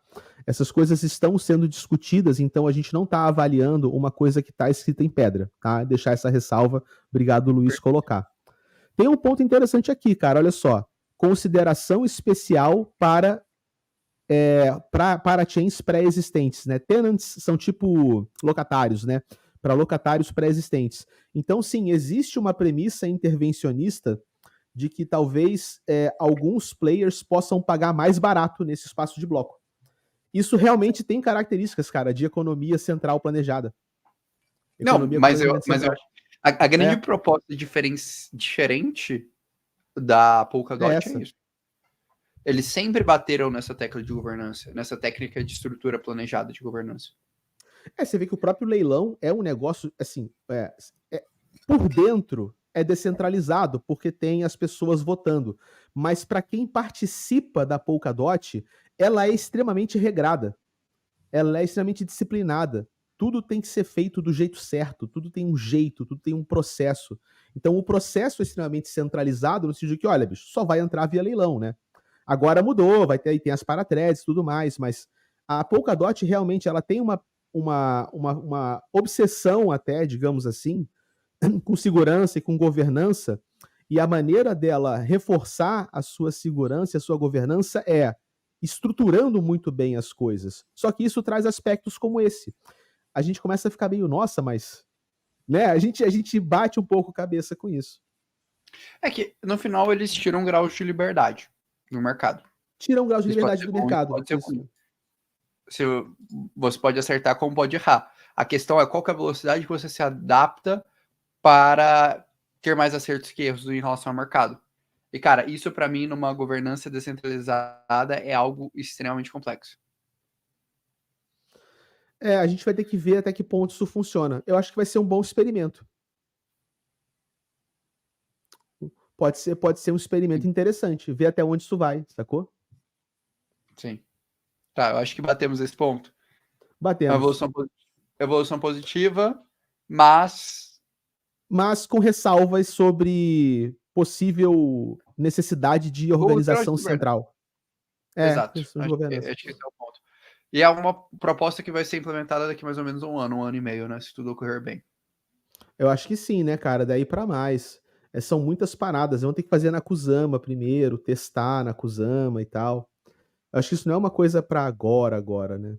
S2: Essas coisas estão sendo discutidas, então a gente não está avaliando uma coisa que está escrita em pedra, tá? Deixar essa ressalva, obrigado Luiz colocar. Tem um ponto interessante aqui, cara, olha só. Consideração especial para chains pré-existentes, né? Tenants são tipo locatários, né? Para locatários pré-existentes. Então, sim, existe uma premissa intervencionista de que talvez alguns players possam pagar mais barato nesse espaço de bloco. Isso realmente tem características, cara, de economia central planejada.
S1: Economia não, mas eu acho a grande proposta diferente da Polkadot é isso. Eles sempre bateram nessa tecla de governança, nessa técnica de estrutura planejada de governança.
S2: Você vê que o próprio leilão é um negócio, assim, por dentro é descentralizado, porque tem as pessoas votando. Mas para quem participa da Polkadot, ela é extremamente regrada. Ela é extremamente disciplinada. Tudo tem que ser feito do jeito certo, tudo tem um jeito, tudo tem um processo. Então o processo é extremamente centralizado no sentido de que, olha, bicho, só vai entrar via leilão, né? Agora mudou, tem as parathreads e tudo mais, mas a Polkadot realmente ela tem uma obsessão até, digamos assim, com segurança e com governança, e a maneira dela reforçar a sua segurança e a sua governança é estruturando muito bem as coisas. Só que isso traz aspectos como esse. A gente começa a ficar meio, nossa, mas... né? A gente bate um pouco a cabeça com isso.
S1: É que, no final, eles tiram graus de liberdade no mercado.
S2: Tiram graus de liberdade do mercado.
S1: Pode ser ruim. Você pode acertar como pode errar. A questão é qual que é a velocidade que você se adapta para ter mais acertos que erros em relação ao mercado. E, cara, isso para mim, numa governança descentralizada, é algo extremamente complexo.
S2: A gente vai ter que ver até que ponto isso funciona. Eu acho que vai ser um bom experimento. Pode ser um experimento interessante. Ver até onde isso vai, sacou?
S1: Sim. Tá, eu acho que batemos esse ponto.
S2: Batemos.
S1: Evolução positiva, mas
S2: com ressalvas sobre possível necessidade de organização central.
S1: Exato. Acho que esse é o ponto. E é uma proposta que vai ser implementada daqui mais ou menos um ano e meio, né? Se tudo ocorrer bem.
S2: Eu acho que sim, né, cara? Daí para mais. São muitas paradas. Vão ter que fazer na Kusama primeiro, testar na Kusama e tal. Eu acho que isso não é uma coisa para agora, né?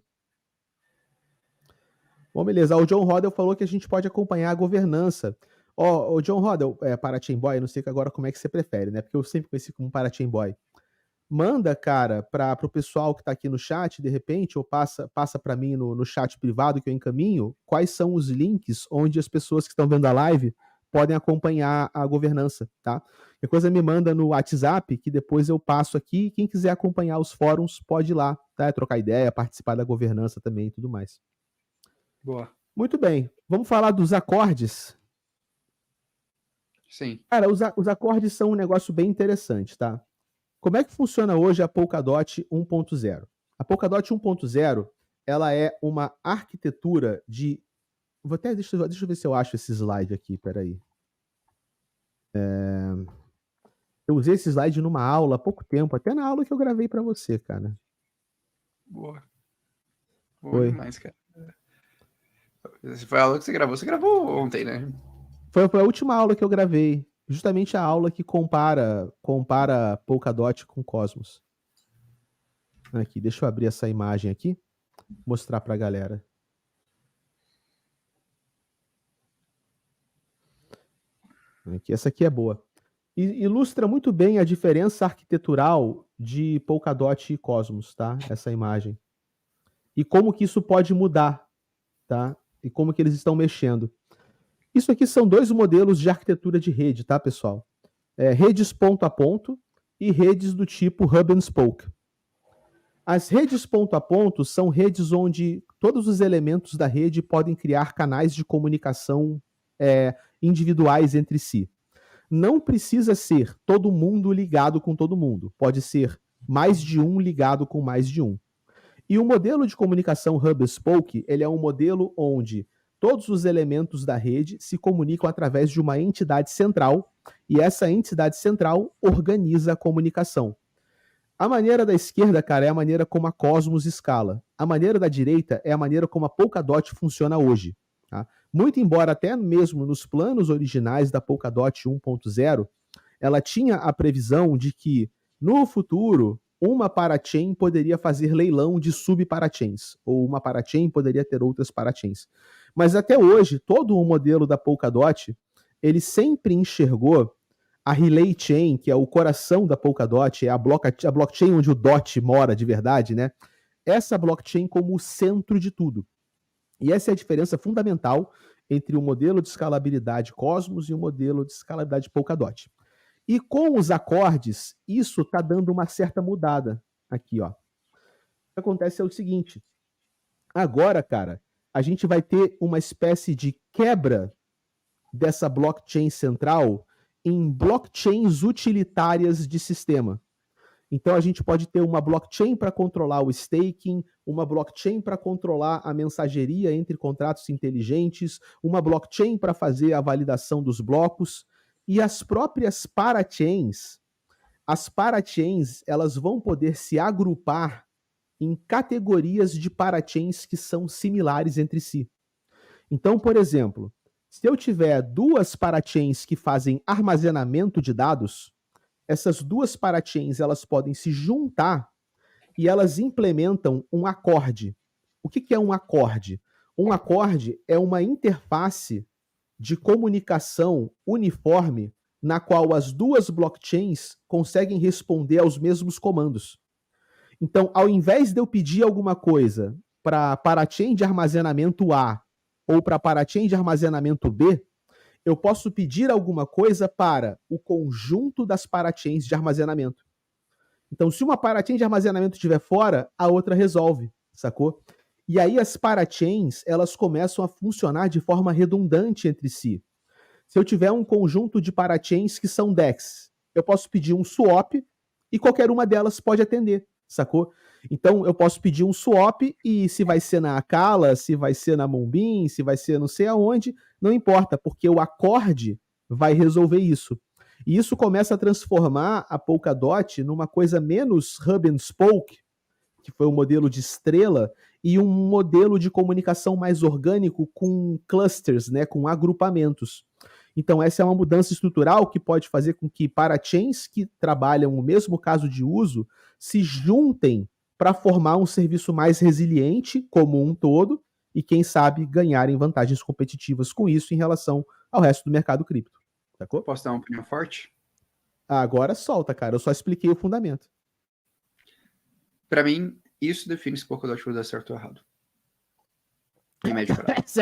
S2: Bom, beleza. O John Rodel falou que a gente pode acompanhar a governança. O John Rodel, Parachain Boy, não sei agora como é que você prefere, né? Porque eu sempre conheci como Parachain Boy. Manda, cara, para o pessoal que está aqui no chat, de repente, ou passa para mim no chat privado que eu encaminho, quais são os links onde as pessoas que estão vendo a live podem acompanhar a governança, tá? Qualquer coisa me manda no WhatsApp, que depois eu passo aqui. Quem quiser acompanhar os fóruns, pode ir lá, tá? Trocar ideia, participar da governança também e tudo mais.
S1: Boa.
S2: Muito bem. Vamos falar dos acordes?
S1: Sim.
S2: Cara, os acordes são um negócio bem interessante, tá? Como é que funciona hoje a Polkadot 1.0? A Polkadot 1.0, ela é uma arquitetura de... Deixa eu ver se eu acho esse slide aqui, peraí. Eu usei esse slide numa aula há pouco tempo, até na aula que eu gravei para você, cara.
S1: Boa. Boa demais, cara. Foi a aula que você gravou. Você gravou ontem, né?
S2: Foi a última aula que eu gravei. Justamente a aula que compara Polkadot com Cosmos. Aqui, deixa eu abrir essa imagem aqui, mostrar para a galera. Aqui, essa aqui é boa. Ilustra muito bem a diferença arquitetural de Polkadot e Cosmos, tá? Essa imagem. E como que isso pode mudar, tá? E como que eles estão mexendo. Isso aqui são dois modelos de arquitetura de rede, tá, pessoal? Redes ponto a ponto e redes do tipo Hub and Spoke. As redes ponto a ponto são redes onde todos os elementos da rede podem criar canais de comunicação individuais entre si. não precisa ser todo mundo ligado com todo mundo. Pode ser mais de um ligado com mais de um. E o modelo de comunicação hub-and-spoke, ele é um modelo onde todos os elementos da rede se comunicam através de uma entidade central, e essa entidade central organiza a comunicação. A maneira da esquerda, cara, é a maneira como a Cosmos escala. A maneira da direita é a maneira como a Polkadot funciona hoje. Tá? Muito embora até mesmo nos planos originais da Polkadot 1.0, ela tinha a previsão de que, no futuro, uma parachain poderia fazer leilão de subparachains, ou uma parachain poderia ter outras parachains. Mas até hoje, todo o modelo da Polkadot, ele sempre enxergou a Relay Chain, que é o coração da Polkadot, é a blockchain onde o DOT mora de verdade, né? Essa blockchain como o centro de tudo. E essa é a diferença fundamental entre o modelo de escalabilidade Cosmos e o modelo de escalabilidade Polkadot. E com os acordes, isso está dando uma certa mudada aqui, ó. O que acontece é o seguinte: agora, cara, a gente vai ter uma espécie de quebra dessa blockchain central em blockchains utilitárias de sistema. Então a gente pode ter uma blockchain para controlar o staking, uma blockchain para controlar a mensageria entre contratos inteligentes, uma blockchain para fazer a validação dos blocos, e as próprias parachains, elas vão poder se agrupar em categorias de parachains que são similares entre si. Então, por exemplo, se eu tiver duas parachains que fazem armazenamento de dados, essas duas parachains elas podem se juntar e elas implementam um acorde. O que é um acorde? Um acorde é uma interface de comunicação uniforme na qual as duas blockchains conseguem responder aos mesmos comandos. Então, ao invés de eu pedir alguma coisa para a parachain de armazenamento A ou para a parachain de armazenamento B, eu posso pedir alguma coisa para o conjunto das parachains de armazenamento. Então, se uma parachain de armazenamento estiver fora, a outra resolve, sacou? E aí as parachains, elas começam a funcionar de forma redundante entre si. Se eu tiver um conjunto de parachains que são DEX, eu posso pedir um swap e qualquer uma delas pode atender, sacou? Então, eu posso pedir um swap e se vai ser na Acala, se vai ser na Moonbeam, se vai ser não sei aonde, não importa, porque o acorde vai resolver isso. E isso começa a transformar a Polkadot numa coisa menos hub and spoke, que foi um modelo de estrela, e um modelo de comunicação mais orgânico com clusters, né, com agrupamentos. Então, essa é uma mudança estrutural que pode fazer com que parachains que trabalham o mesmo caso de uso se juntem para formar um serviço mais resiliente como um todo e, quem sabe, ganharem vantagens competitivas com isso em relação ao resto do mercado cripto. Sacou?
S1: Posso dar uma opinião forte?
S2: Agora solta, cara. Eu só expliquei o fundamento.
S1: Para mim, isso define se Polkadot vai dar certo ou errado. Em médio prazo.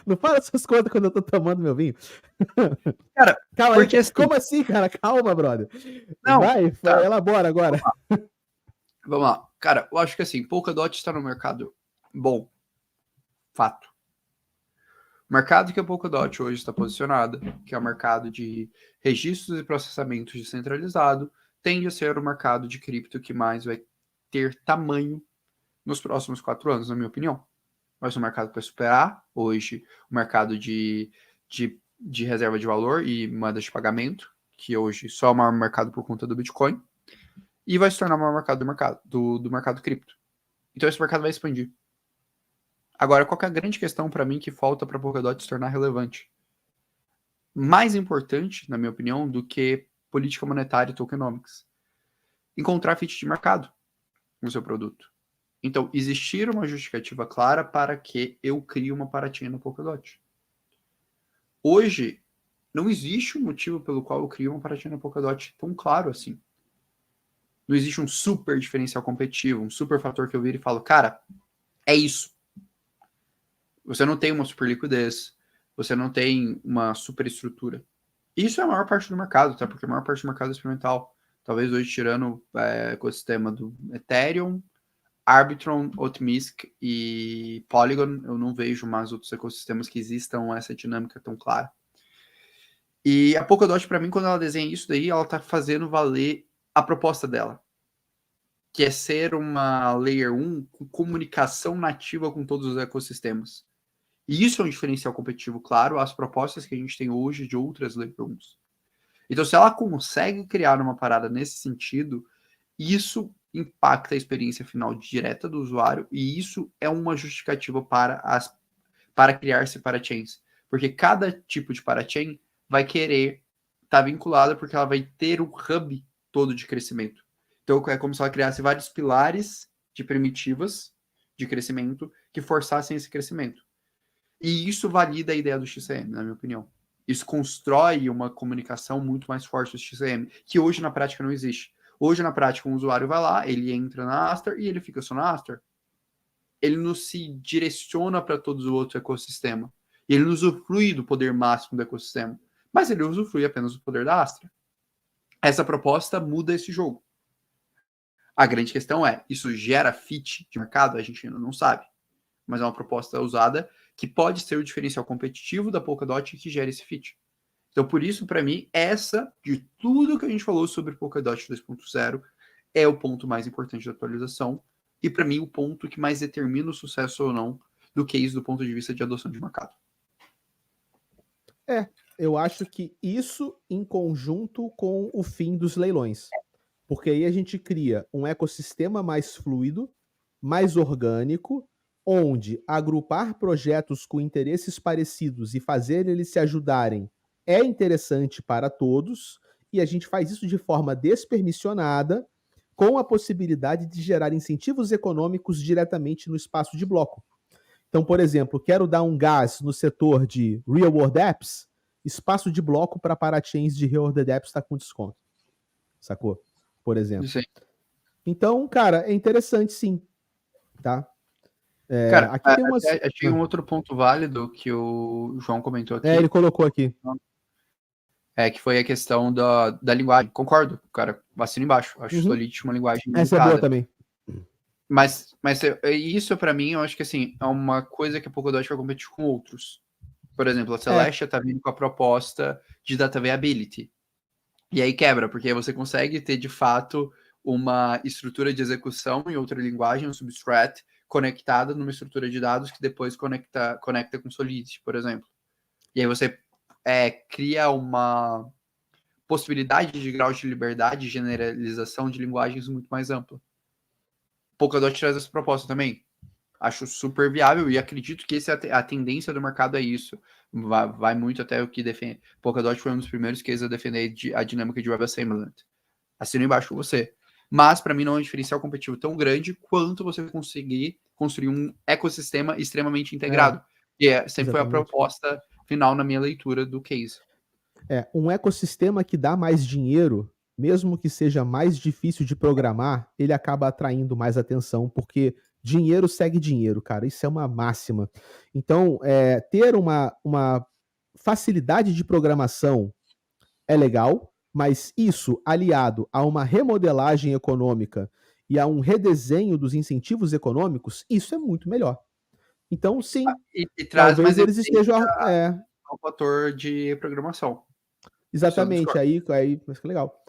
S2: Não fala essas coisas quando eu tô tomando meu vinho.
S1: Cara,
S2: calma
S1: porque
S2: aí.
S1: assim...
S2: Como assim, cara? Calma, brother.
S1: Não,
S2: vai,
S1: tá.
S2: Elabora agora.
S1: Vamos lá. Cara, eu acho que assim, Polkadot está no mercado bom. Fato. O mercado que a Polkadot hoje está posicionada, que é o mercado de registros e processamentos descentralizado, tende a ser o mercado de cripto que mais vai ter tamanho nos próximos 4 anos, na minha opinião. Vai ser um mercado para superar hoje o mercado de reserva de valor e moedas de pagamento, que hoje só é o maior mercado por conta do Bitcoin, e vai se tornar o maior mercado do mercado cripto. Então esse mercado vai expandir. Agora, qual que é a grande questão para mim que falta para a Polkadot se tornar relevante? Mais importante, na minha opinião, do que política monetária e tokenomics. Encontrar fit de mercado no seu produto. Então, existir uma justificativa clara para que eu crie uma parachain no Polkadot. Hoje, não existe um motivo pelo qual eu crio uma parachain no Polkadot tão claro assim. Não existe um super diferencial competitivo, um super fator que eu viro e falo, cara, é isso. Você não tem uma super liquidez, você não tem uma super estrutura. Isso é a maior parte do mercado, tá? Porque a maior parte do mercado é experimental. Talvez hoje, tirando o ecossistema do Ethereum, Arbitrum, Optimistic e Polygon, eu não vejo mais outros ecossistemas que existam essa dinâmica tão clara. E a Polkadot, para mim, quando ela desenha isso daí, ela tá fazendo valer a proposta dela, que é ser uma Layer 1 com comunicação nativa com todos os ecossistemas. E isso é um diferencial competitivo, claro, às propostas que a gente tem hoje de outras Layer 1s. Então, se ela consegue criar uma parada nesse sentido, isso impacta a experiência final direta do usuário e isso é uma justificativa para criar-se parachains. Porque cada tipo de parachain vai querer estar vinculada porque ela vai ter o hub todo de crescimento. Então, é como se ela criasse vários pilares de primitivas de crescimento que forçassem esse crescimento. E isso valida a ideia do XCM, na minha opinião. Isso constrói uma comunicação muito mais forte do XCM, que hoje na prática não existe. Hoje na prática um usuário vai lá, ele entra na Astar e ele fica só na Astar. Ele não se direciona para todos os outros ecossistemas. E ele não usufrui do poder máximo do ecossistema. Mas ele usufrui apenas do poder da Astra. Essa proposta muda esse jogo. A grande questão é, isso gera fit de mercado? A gente ainda não sabe. Mas é uma proposta usada que pode ser o diferencial competitivo da Polkadot que gera esse fit. Então, por isso, para mim, essa, de tudo que a gente falou sobre Polkadot 2.0, é o ponto mais importante da atualização. E, para mim, o ponto que mais determina o sucesso ou não do case do ponto de vista de adoção de mercado.
S2: Eu acho que isso em conjunto com o fim dos leilões. Porque aí a gente cria um ecossistema mais fluido, mais orgânico, onde agrupar projetos com interesses parecidos e fazer eles se ajudarem é interessante para todos, e a gente faz isso de forma despermissionada, com a possibilidade de gerar incentivos econômicos diretamente no espaço de bloco. Então, por exemplo, quero dar um gás no setor de Real World Apps, espaço de bloco para parachains de Real World Apps está com desconto. Sacou? Por exemplo.
S1: Sim.
S2: Então, cara, é interessante sim, tá?
S1: Cara,
S2: aqui tem umas...
S1: achei um outro ponto válido que o João comentou aqui.
S2: ele colocou aqui.
S1: Que foi a questão da linguagem. Concordo, cara. Assino embaixo. Acho o Solid uma linguagem
S2: Essa é boa também.
S1: Mas isso, para mim, eu acho que assim, é uma coisa que a Polkadot vai competir com outros. Por exemplo, a Celestia tá vindo com a proposta de Data Viability. E aí quebra, porque você consegue ter, de fato, uma estrutura de execução em outra linguagem, um substrate, conectada numa estrutura de dados que depois conecta com Solidity, por exemplo. E aí você cria uma possibilidade de grau de liberdade e generalização de linguagens muito mais ampla. Polkadot traz essa proposta também. Acho super viável e acredito que a tendência do mercado é isso. Vai muito até o que defende. Polkadot foi um dos primeiros cases a defender a dinâmica de WebAssembly. Assino embaixo com você. Mas, para mim, não é um diferencial competitivo tão grande quanto você conseguir construir um ecossistema extremamente integrado. E sempre foi a proposta final na minha leitura do case.
S2: Um ecossistema que dá mais dinheiro, mesmo que seja mais difícil de programar, ele acaba atraindo mais atenção, porque dinheiro segue dinheiro, cara. Isso é uma máxima. Então, ter uma facilidade de programação é legal, mas isso aliado a uma remodelagem econômica e a um redesenho dos incentivos econômicos, isso é muito melhor. Então, sim,
S1: e traz
S2: talvez eles estejam...
S1: ao fator de programação.
S2: Exatamente, aí, mas que legal.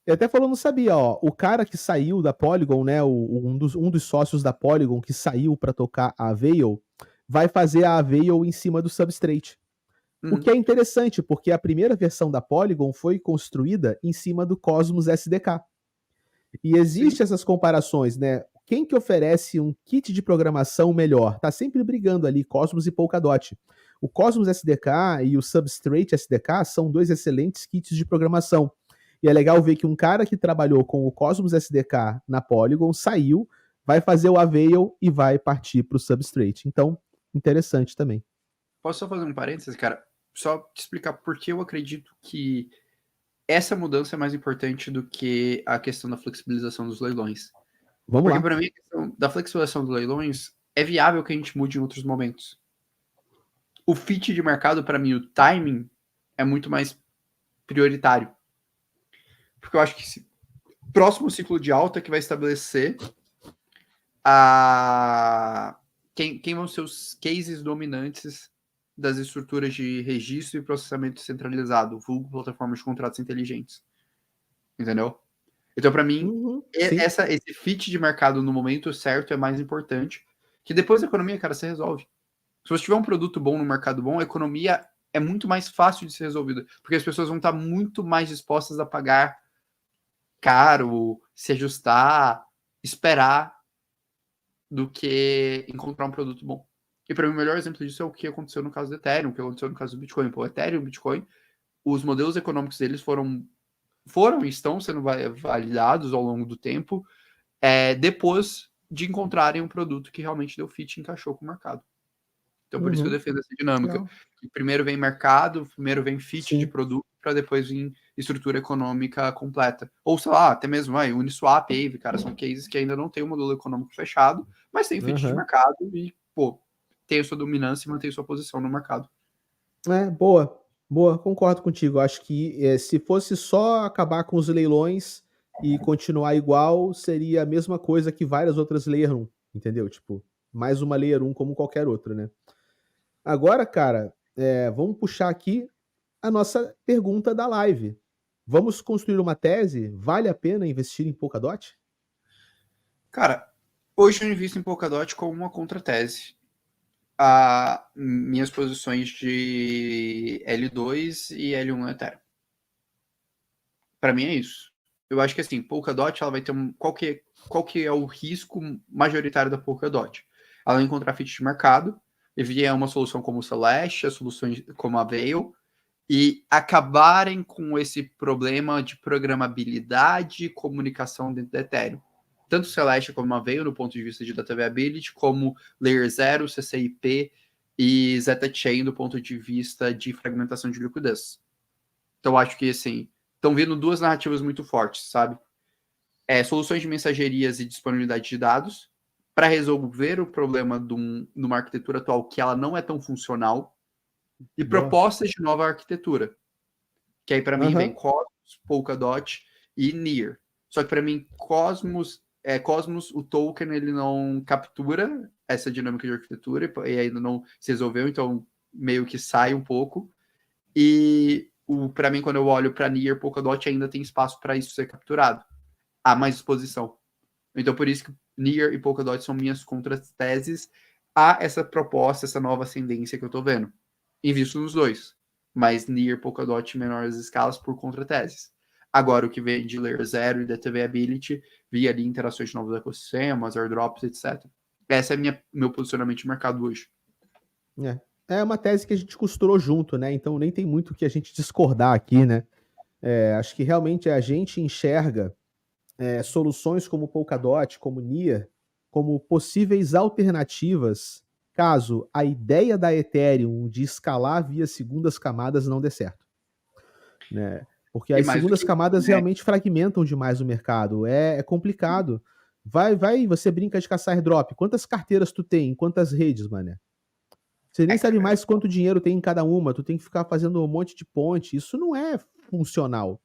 S2: Eu até falou, não sabia, ó, o cara que saiu da Polygon, né, um dos sócios da Polygon que saiu para tocar a Avail, vai fazer a Avail em cima do Substrate. O que é interessante, porque a primeira versão da Polygon foi construída em cima do Cosmos SDK. E existem essas comparações, né? Quem que oferece um kit de programação melhor? Tá sempre brigando ali, Cosmos e Polkadot. O Cosmos SDK e o Substrate SDK são dois excelentes kits de programação. E é legal ver que um cara que trabalhou com o Cosmos SDK na Polygon saiu, vai fazer o Avail e vai partir para o Substrate. Então, interessante também.
S1: Posso só fazer um parênteses, cara? Só te explicar por que eu acredito que essa mudança é mais importante do que a questão da flexibilização dos leilões.
S2: Vamos lá.
S1: Porque para mim a questão da flexibilização dos leilões é viável que a gente mude em outros momentos. O fit de mercado, para mim, o timing é muito mais prioritário. Porque eu acho que esse próximo ciclo de alta que vai estabelecer quem vão ser os cases dominantes das estruturas de registro e processamento centralizado, vulgo plataformas de contratos inteligentes. Entendeu? Então, para mim,
S2: sim.
S1: esse fit de mercado no momento certo é mais importante, que depois a economia, cara, se resolve. Se você tiver um produto bom no mercado bom, a economia é muito mais fácil de ser resolvida, porque as pessoas vão estar muito mais dispostas a pagar caro, se ajustar, esperar, do que encontrar um produto bom. E para mim o melhor exemplo disso é o que aconteceu no caso do Ethereum, o que aconteceu no caso do Bitcoin. Pô, o Ethereum e o Bitcoin, os modelos econômicos deles foram e estão sendo validados ao longo do tempo, depois de encontrarem um produto que realmente deu fit e encaixou com o mercado. Então, por isso que eu defendo essa dinâmica. Que primeiro vem mercado, primeiro vem fit de produto, para depois vir estrutura econômica completa. Ou, sei lá, até mesmo Uniswap, Aave, cara, são cases que ainda não tem o modelo econômico fechado, mas tem fit de mercado e, pô, tem a sua dominância e mantém sua posição no mercado.
S2: Boa. Boa, concordo contigo. Acho que se fosse só acabar com os leilões e continuar igual, seria a mesma coisa que várias outras Layer 1, entendeu? Tipo, mais uma Layer 1 como qualquer outra, né? Agora, cara, vamos puxar aqui a nossa pergunta da live. Vamos construir uma tese? Vale a pena investir em Polkadot?
S1: Cara, hoje eu invisto em Polkadot como uma contratese a minhas posições de L2 e L1 Ethereum. Para mim é isso. Eu acho que assim, Polkadot ela vai ter qual que é o risco majoritário da Polkadot? Ela encontrar fit de mercado, enviar uma solução como o Celeste, soluções como a Veil, e acabarem com esse problema de programabilidade e comunicação dentro da Ethereum. Tanto Celeste como a Veil, no ponto de vista de data viability, como Layer 0, CCIP e Zeta Chain, do ponto de vista de fragmentação de liquidez. Então, acho que, assim, estão vindo duas narrativas muito fortes, sabe? Soluções de mensagerias e disponibilidade de dados para resolver o problema de uma arquitetura atual que ela não é tão funcional e propostas de nova arquitetura. Que aí, para mim, vem Cosmos, Polkadot e Near. Só que, para mim, Cosmos, o token, ele não captura essa dinâmica de arquitetura e ainda não se resolveu, então meio que sai um pouco. E para mim, quando eu olho para Near, Polkadot ainda tem espaço para isso ser capturado. Há mais exposição. Então, por isso que Near e Polkadot são minhas contrateses a essa proposta, essa nova ascendência que eu estou vendo. Invisto nos dois, mas Near, Polkadot em menores escalas por contrateses. Agora, o que vem de Layer 0 e da TV Ability, via ali interações de novos ecossistemas, airdrops, etc. Esse é meu posicionamento de mercado hoje.
S2: É uma tese que a gente costurou junto, né? Então nem tem muito o que a gente discordar aqui, né? Acho que realmente a gente enxerga soluções como Polkadot, como Near, como possíveis alternativas caso a ideia da Ethereum de escalar via segundas camadas não dê certo. Né? Porque as segundas camadas realmente fragmentam demais o mercado. É complicado. Você brinca de caçar airdrop. Quantas carteiras tu tem? Em quantas redes, mané? Você nem sabe mais quanto dinheiro tem em cada uma. Tu tem que ficar fazendo um monte de ponte. Isso não é funcional.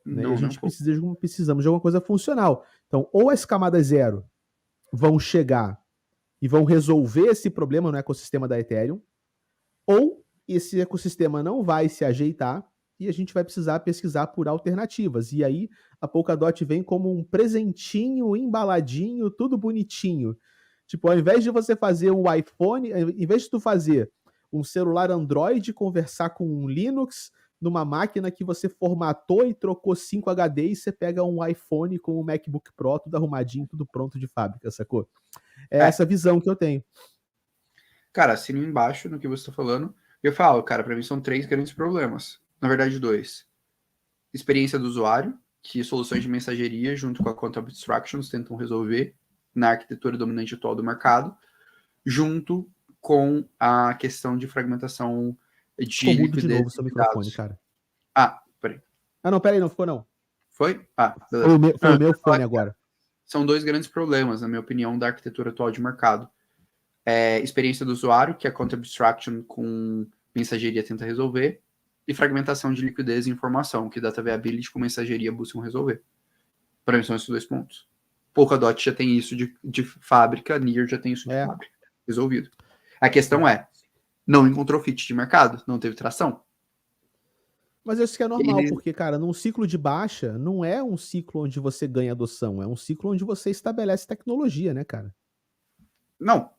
S2: Né? E a gente precisamos de alguma coisa funcional. Então, ou as camadas zero vão chegar e vão resolver esse problema no ecossistema da Ethereum, ou esse ecossistema não vai se ajeitar e a gente vai precisar pesquisar por alternativas. E aí a Polkadot vem como um presentinho embaladinho, tudo bonitinho. Tipo, ao invés de você fazer um iPhone, ao invés de tu fazer um celular Android conversar com um Linux numa máquina que você formatou e trocou 5 HDs, você pega um iPhone com um MacBook Pro, tudo arrumadinho, tudo pronto de fábrica, sacou? É essa visão que eu tenho.
S1: Cara, assino embaixo no que você está falando. Eu falo, cara, para mim são 3 grandes problemas. Na verdade, 2. Experiência do usuário, que soluções de mensageria junto com a Quantum Abstractions tentam resolver na arquitetura dominante atual do mercado, junto com a questão de fragmentação de liquidez
S2: de novo seu microfone, cara.
S1: Peraí.
S2: Não, peraí, não ficou não.
S1: Foi? Beleza.
S2: Foi o meu fone agora.
S1: São 2 grandes problemas, na minha opinião, da arquitetura atual de mercado. Experiência do usuário, que a Quantum Abstraction com mensageria tenta resolver, e fragmentação de liquidez e informação, que Data Viability com mensageria buscam resolver. Para mim são esses 2 pontos. Polkadot já tem isso de fábrica, Near já tem isso de fábrica. Resolvido. A questão não encontrou fit de mercado, não teve tração.
S2: Mas isso que é normal,
S1: Ele,
S2: porque, cara, num ciclo de baixa, não é um ciclo onde você ganha adoção, é um ciclo onde você estabelece tecnologia, né, cara?
S1: não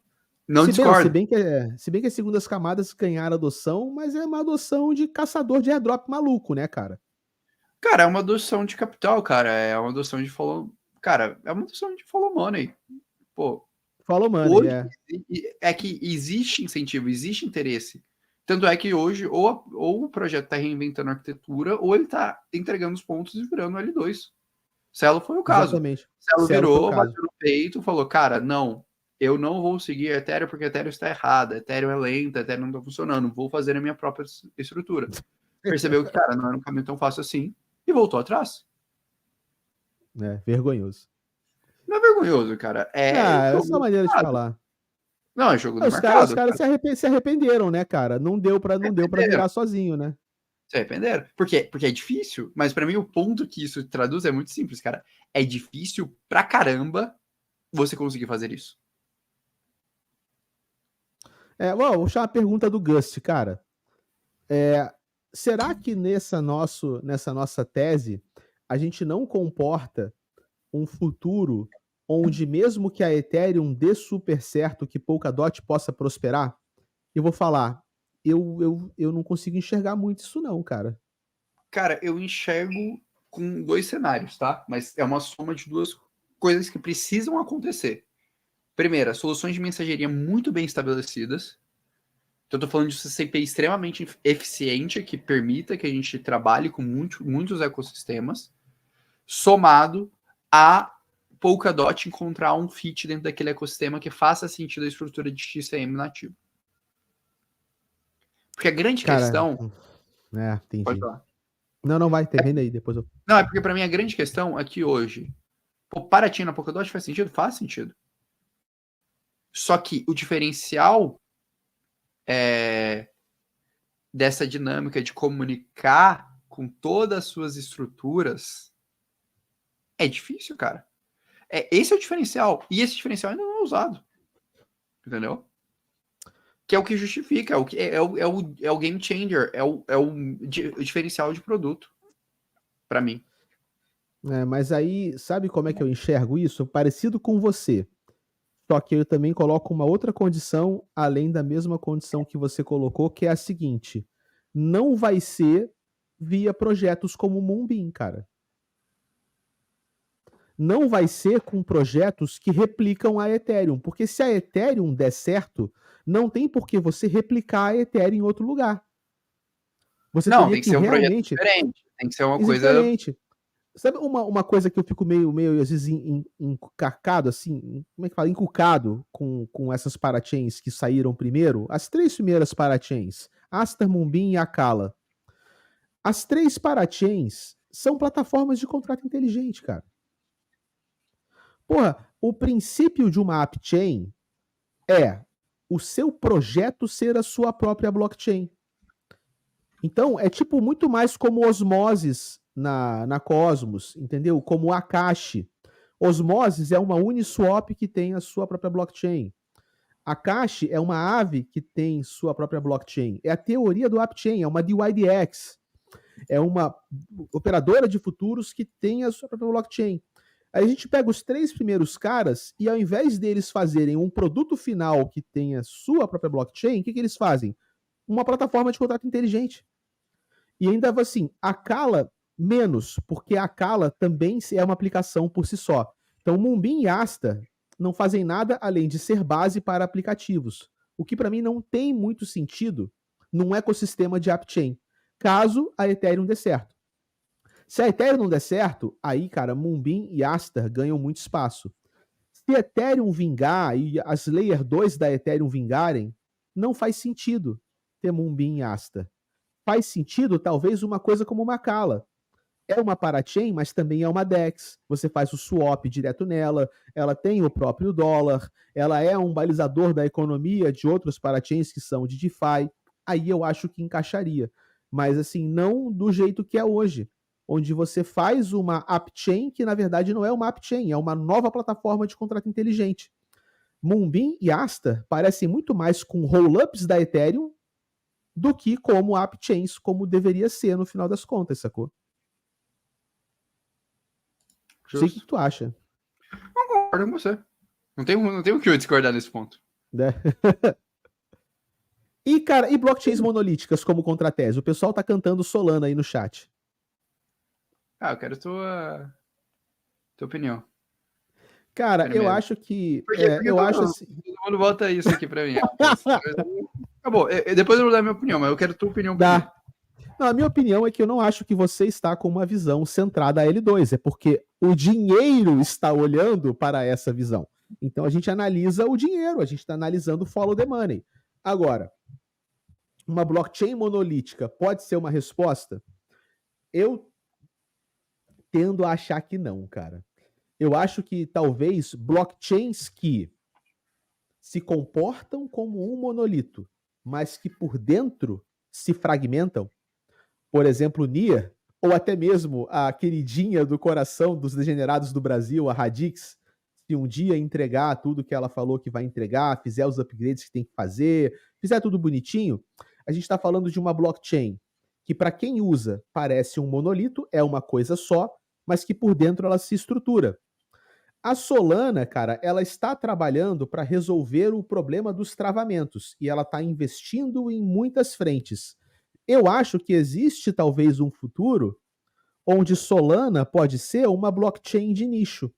S2: Se bem, se
S1: discordo.
S2: bem que, se bem que as segundas camadas ganharam adoção, mas é uma adoção de caçador de airdrop maluco, né, cara?
S1: Cara, é uma adoção de capital, cara. É uma adoção de follow. Cara, é uma adoção de follow money. Pô,
S2: Follow money,
S1: hoje
S2: é.
S1: é que existe incentivo, existe interesse. Tanto é que hoje, ou o projeto está reinventando a arquitetura, ou ele está entregando os pontos e virando L2. Celo foi o caso.
S2: Exatamente.
S1: Celo
S2: Cielo foi o
S1: virou,
S2: caso.
S1: bateu no peito, falou, cara, não, eu não vou seguir Ethereum porque Ethereum está errada, Ethereum é lenta, Ethereum não está funcionando, vou fazer a minha própria estrutura. Percebeu que, cara, não era um caminho tão fácil assim e voltou atrás.
S2: É, vergonhoso.
S1: Não é vergonhoso, cara. É
S2: Ah,
S1: jogo
S2: essa
S1: do
S2: maneira de
S1: mercado.
S2: falar.
S1: Não, é jogo do
S2: Os
S1: mercado.
S2: caras se arrependeram, né, cara? Não deu pra
S1: Arrependeram.
S2: virar sozinho, né?
S1: Se arrependeram. Porque é difícil. Mas pra mim o ponto que isso traduz é muito simples, cara. É difícil pra caramba você conseguir fazer isso.
S2: Vou deixar uma pergunta do Gust, cara. Será que nessa nossa tese a gente não comporta um futuro onde mesmo que a Ethereum dê super certo que Polkadot possa prosperar? Eu vou falar, eu não consigo enxergar muito isso não, cara.
S1: Cara, eu enxergo com dois cenários, tá? Mas é uma soma de duas coisas que precisam acontecer. Primeira, soluções de mensageria muito bem estabelecidas. Então, eu tô falando de um CCP extremamente eficiente que permita que a gente trabalhe com muitos ecossistemas, somado a Polkadot encontrar um fit dentro daquele ecossistema que faça sentido a estrutura de XCM nativo. Porque a grande
S2: Cara,
S1: questão. Pode
S2: entendi.
S1: falar.
S2: Não, vai, termina aí, depois eu...
S1: Não, é porque para mim a grande questão é que hoje, pô, Paraty na Polkadot faz sentido? Faz sentido. Só que o diferencial dessa dinâmica de comunicar com todas as suas estruturas é difícil, cara. Esse é o diferencial. E esse diferencial ainda não é usado. Entendeu? Que é o que justifica, é o game changer, é o diferencial de produto, para mim.
S2: Mas aí, sabe como é que eu enxergo isso? Parecido com você. Só que eu também coloco uma outra condição, além da mesma condição que você colocou, que é a seguinte: não vai ser via projetos como o Moonbeam, cara. Não vai ser com projetos que replicam a Ethereum, porque se a Ethereum der certo, não tem por que você replicar a Ethereum em outro lugar. Você
S1: Não,
S2: teria
S1: tem que
S2: que
S1: ser um projeto
S2: realmente
S1: diferente. Tem que ser uma coisa.
S2: diferente. Sabe uma coisa que eu fico meio às vezes, encucado, assim, como é que fala? Encucado com essas parachains que saíram primeiro? As três primeiras parachains, Aster, Moonbeam e Akala. As três parachains são plataformas de contrato inteligente, cara. Porra, o princípio de uma appchain é o seu projeto ser a sua própria blockchain. Então, é tipo muito mais como Osmosis na Cosmos, entendeu? Como o Akashi. Osmosis é uma Uniswap que tem a sua própria blockchain. Akashi é uma ave que tem sua própria blockchain. É a teoria do AppChain, é uma DYDX. É uma operadora de futuros que tem a sua própria blockchain. Aí a gente pega os três primeiros caras e ao invés deles fazerem um produto final que tenha sua própria blockchain, o que eles fazem? Uma plataforma de contrato inteligente. E ainda assim, a Kala menos, porque a Kala também é uma aplicação por si só. Então, Moonbeam e Asta não fazem nada além de ser base para aplicativos, o que para mim não tem muito sentido num ecossistema de AppChain, caso a Ethereum dê certo. Se a Ethereum não der certo, aí, cara, Moonbeam e Asta ganham muito espaço. Se Ethereum vingar e as Layer 2 da Ethereum vingarem, não faz sentido ter Moonbeam e Asta. Faz sentido, talvez, uma coisa como uma Kala. É uma parachain, mas também é uma DEX. Você faz o swap direto nela, ela tem o próprio dólar, ela é um balizador da economia de outros parachains que são de DeFi. Aí eu acho que encaixaria. Mas, assim, não do jeito que é hoje, onde você faz uma appchain que, na verdade, não é uma appchain, é uma nova plataforma de contrato inteligente. Moonbeam e Asta parecem muito mais com rollups da Ethereum do que como AppChains, como deveria ser no final das contas, sacou? Sei o que
S1: Justo.
S2: tu acha.
S1: Concordo com você. Não tem o que eu discordar nesse ponto.
S2: Né? E, cara, e blockchains monolíticas como contratese? O pessoal tá cantando Solana aí no chat.
S1: Eu quero tua opinião.
S2: Cara,
S1: Primeiro.
S2: eu acho que.
S1: Porque
S2: eu acho assim.
S1: todo mundo bota isso aqui pra mim. Acabou. Depois eu vou dar minha opinião, mas eu quero tua opinião primeiro.
S2: Não, a minha opinião é que eu não acho que você está com uma visão centrada a L2. É porque o dinheiro está olhando para essa visão. Então a gente analisa o dinheiro, a gente está analisando o follow the money. Agora, uma blockchain monolítica pode ser uma resposta? Eu tendo a achar que não, cara. Eu acho que talvez blockchains que se comportam como um monolito, mas que por dentro se fragmentam, por exemplo, Nier, ou até mesmo a queridinha do coração dos degenerados do Brasil, a Radix, se um dia entregar tudo que ela falou que vai entregar, fizer os upgrades que tem que fazer, fizer tudo bonitinho, a gente está falando de uma blockchain que, para quem usa, parece um monolito, é uma coisa só, mas que por dentro ela se estrutura. A Solana, cara, ela está trabalhando para resolver o problema dos travamentos e ela está investindo em muitas frentes. Eu acho que existe talvez um futuro onde Solana pode ser uma blockchain de nicho.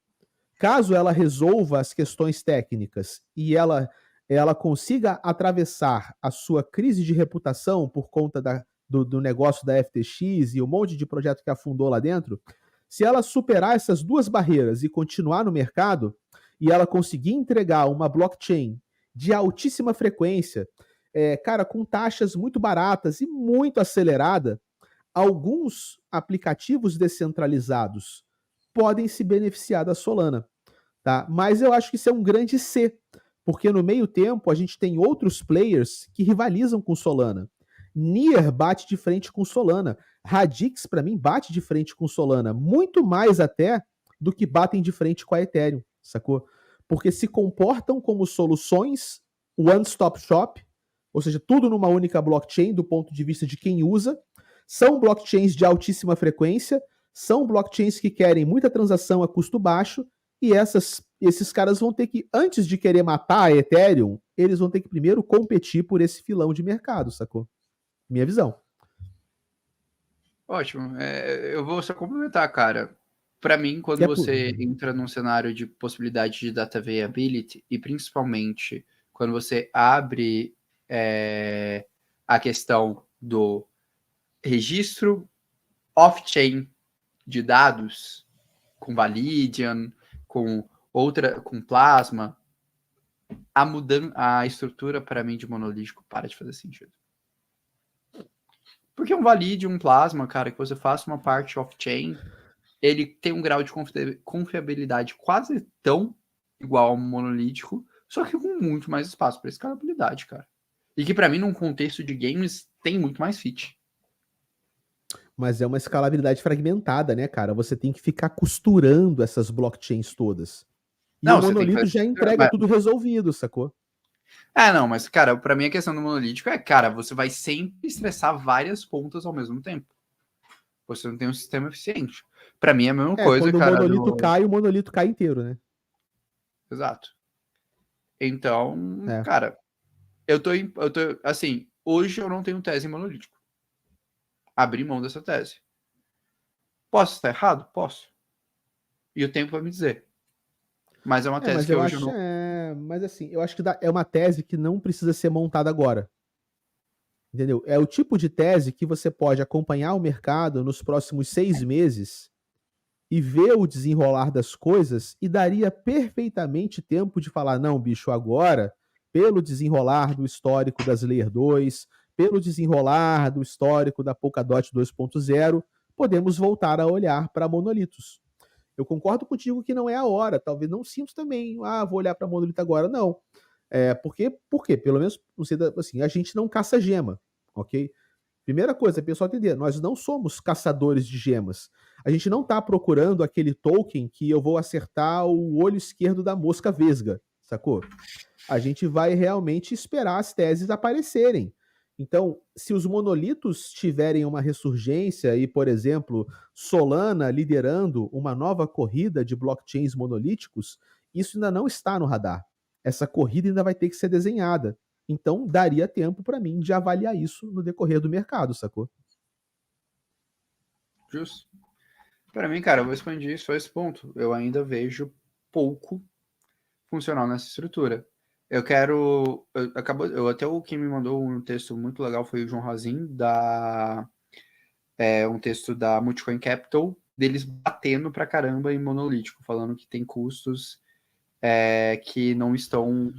S2: Caso ela resolva as questões técnicas e ela consiga atravessar a sua crise de reputação por conta do negócio da FTX e um monte de projeto que afundou lá dentro, se ela superar essas duas barreiras e continuar no mercado, e ela conseguir entregar uma blockchain de altíssima frequência, cara, com taxas muito baratas e muito acelerada, alguns aplicativos descentralizados podem se beneficiar da Solana, tá? Mas eu acho que isso é um grande C, porque no meio tempo a gente tem outros players que rivalizam com Solana. Nier bate de frente com Solana. Radix, para mim, bate de frente com Solana. Muito mais até do que batem de frente com a Ethereum, sacou? Porque se comportam como soluções one-stop shop, ou seja, tudo numa única blockchain do ponto de vista de quem usa. São blockchains de altíssima frequência, são blockchains que querem muita transação a custo baixo, e esses caras vão ter que, antes de querer matar a Ethereum, eles vão ter que primeiro competir por esse filão de mercado, sacou? Minha visão.
S1: Ótimo. Eu vou só complementar, cara. Para mim, quando você entra num cenário de possibilidade de data availability, e principalmente quando você abre a questão do registro off-chain de dados com Validian, com Plasma, a estrutura, para mim, de monolítico para de fazer sentido. Porque um Validium, um Plasma, cara, que você faça uma parte off-chain, ele tem um grau de confiabilidade quase tão igual ao monolítico, só que com muito mais espaço para escalabilidade, cara. E que para mim, num contexto de games, tem muito mais fit.
S2: Mas é uma escalabilidade fragmentada, né, cara? Você tem que ficar costurando essas blockchains todas. E o monolito já entrega tudo resolvido, sacou?
S1: Não, mas, cara, pra mim a questão do monolítico cara, você vai sempre estressar várias pontas ao mesmo tempo. Você não tem um sistema eficiente. Pra mim é a mesma coisa,
S2: quando
S1: cara.
S2: Quando o monolito cai inteiro, né?
S1: Exato. Então, cara, eu tô, assim, hoje eu não tenho tese em monolítico. Abri mão dessa tese. Posso estar errado? Posso. E o tempo vai me dizer. Mas é uma tese que hoje eu não...
S2: mas assim, eu acho que é uma tese que não precisa ser montada agora. Entendeu? É o tipo de tese que você pode acompanhar o mercado nos próximos 6 meses e ver o desenrolar das coisas, e daria perfeitamente tempo de falar, não, bicho, agora, pelo desenrolar do histórico das Layer 2, pelo desenrolar do histórico da Polkadot 2.0, podemos voltar a olhar para monolitos. Eu concordo contigo que não é a hora, talvez não sinto também, vou olhar para monolito agora, não. Por quê? Pelo menos, não sei, assim, a gente não caça gema, ok? Primeira coisa, pessoal entender, nós não somos caçadores de gemas. A gente não está procurando aquele token que eu vou acertar o olho esquerdo da mosca vesga, sacou? A gente vai realmente esperar as teses aparecerem. Então, se os monolitos tiverem uma ressurgência e, por exemplo, Solana liderando uma nova corrida de blockchains monolíticos, isso ainda não está no radar. Essa corrida ainda vai ter que ser desenhada. Então, daria tempo para mim de avaliar isso no decorrer do mercado, sacou?
S1: Justo. Para mim, cara, eu vou expandir só esse ponto. Eu ainda vejo pouco funcional nessa estrutura. Eu quero. Até o que me mandou um texto muito legal foi o João Rosin, um texto da Multicoin Capital, deles batendo pra caramba em monolítico, falando que tem custos que não estão.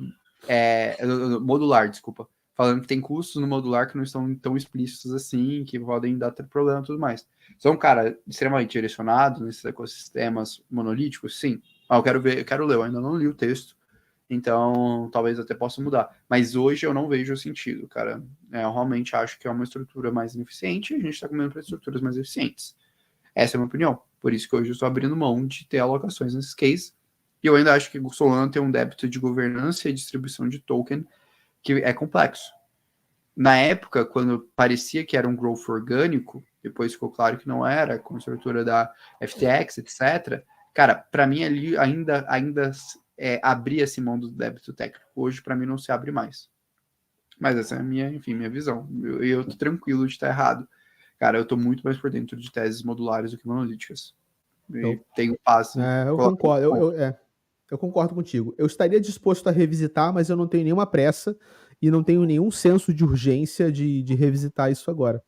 S1: Modular, desculpa. Falando que tem custos no modular que não estão tão explícitos assim, que podem dar problema e tudo mais. Sou um cara extremamente direcionado nesses ecossistemas monolíticos, sim. Eu quero ler, eu ainda não li o texto, então talvez até possa mudar. Mas hoje eu não vejo o sentido, cara. Eu realmente acho que é uma estrutura mais ineficiente e a gente está comendo para estruturas mais eficientes. Essa é a minha opinião. Por isso que hoje eu estou abrindo mão de ter alocações nesses cases. E eu ainda acho que o Solana tem um débito de governança e distribuição de token que é complexo. Na época, quando parecia que era um growth orgânico, depois ficou claro que não era, com a estrutura da FTX, etc. Cara, para mim ali ainda abria-se mão do débito técnico. Hoje, para mim, não se abre mais. Mas essa é a minha visão. Eu tô tranquilo de estar errado. Cara, eu tô muito mais por dentro de teses modulares do que monolíticas. E tenho paz.
S2: Eu concordo. Eu concordo contigo. Eu estaria disposto a revisitar, mas eu não tenho nenhuma pressa e não tenho nenhum senso de urgência de revisitar isso agora.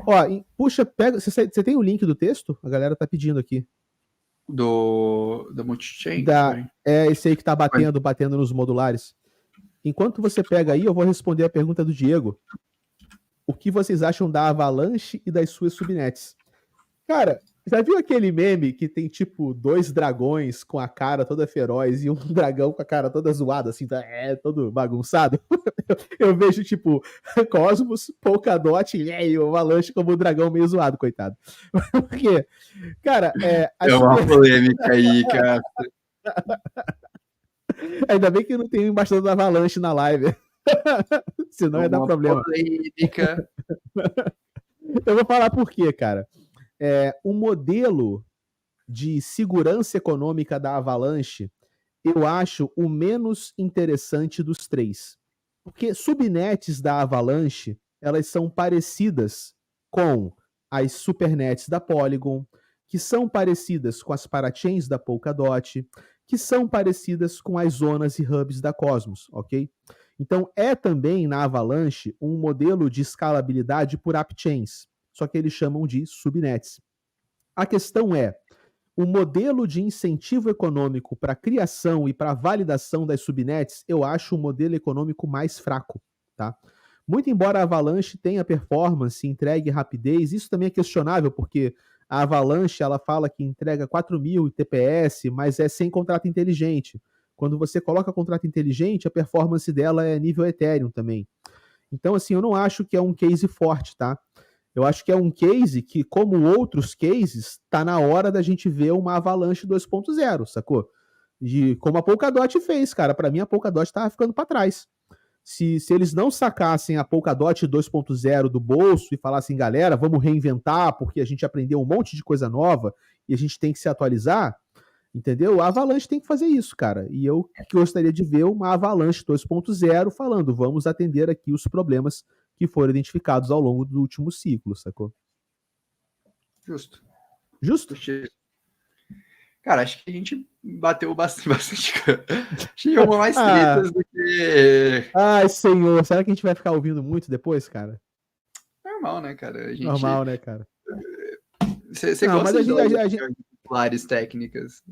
S2: Ó, puxa, pega. Você tem o link do texto? A galera tá pedindo aqui.
S1: Da Multichain?
S2: Esse aí que tá batendo nos modulares. Enquanto você pega aí, eu vou responder a pergunta do Diego. O que vocês acham da Avalanche e das suas subnets? Cara, já viu aquele meme que tem, tipo, 2 dragões com a cara toda feroz e um dragão com a cara toda zoada, assim, todo bagunçado? Eu vejo, tipo, Cosmos, Polkadot e o Avalanche como um dragão meio zoado, coitado. Por quê? Cara,
S1: uma polêmica aí, cara.
S2: Ainda bem que não tem o embaixador da Avalanche na live. Senão ia dar problema.
S1: Polêmica.
S2: Eu vou falar por quê, cara. O modelo de segurança econômica da Avalanche, eu acho o menos interessante dos 3. Porque subnets da Avalanche, elas são parecidas com as supernets da Polygon, que são parecidas com as parachains da Polkadot, que são parecidas com as zonas e hubs da Cosmos, ok? Então, é também na Avalanche um modelo de escalabilidade por appchains, só que eles chamam de subnets. A questão é, o modelo de incentivo econômico para criação e para validação das subnets, eu acho o modelo econômico mais fraco, tá? Muito embora a Avalanche tenha performance, entregue rapidez, isso também é questionável, porque a Avalanche, ela fala que entrega 4.000 TPS, mas é sem contrato inteligente. Quando você coloca contrato inteligente, a performance dela é nível Ethereum também. Então, assim, eu não acho que é um case forte, tá? Eu acho que é um case que, como outros cases, tá na hora da gente ver uma Avalanche 2.0, sacou? Como a Polkadot fez, cara. Para mim, a Polkadot tava ficando para trás. Se eles não sacassem a Polkadot 2.0 do bolso e falassem, galera, vamos reinventar porque a gente aprendeu um monte de coisa nova e a gente tem que se atualizar, entendeu? A Avalanche tem que fazer isso, cara. E eu gostaria de ver uma Avalanche 2.0 falando, vamos atender aqui os problemas que foram identificados ao longo do último ciclo, sacou?
S1: Justo.
S2: Cara,
S1: acho que a gente bateu bastante. Chegou mais tretas do que...
S2: Ai, senhor, será que a gente vai ficar ouvindo muito depois, cara?
S1: Normal, né, cara?
S2: Normal, né, cara?
S1: Você gosta de populares técnicas?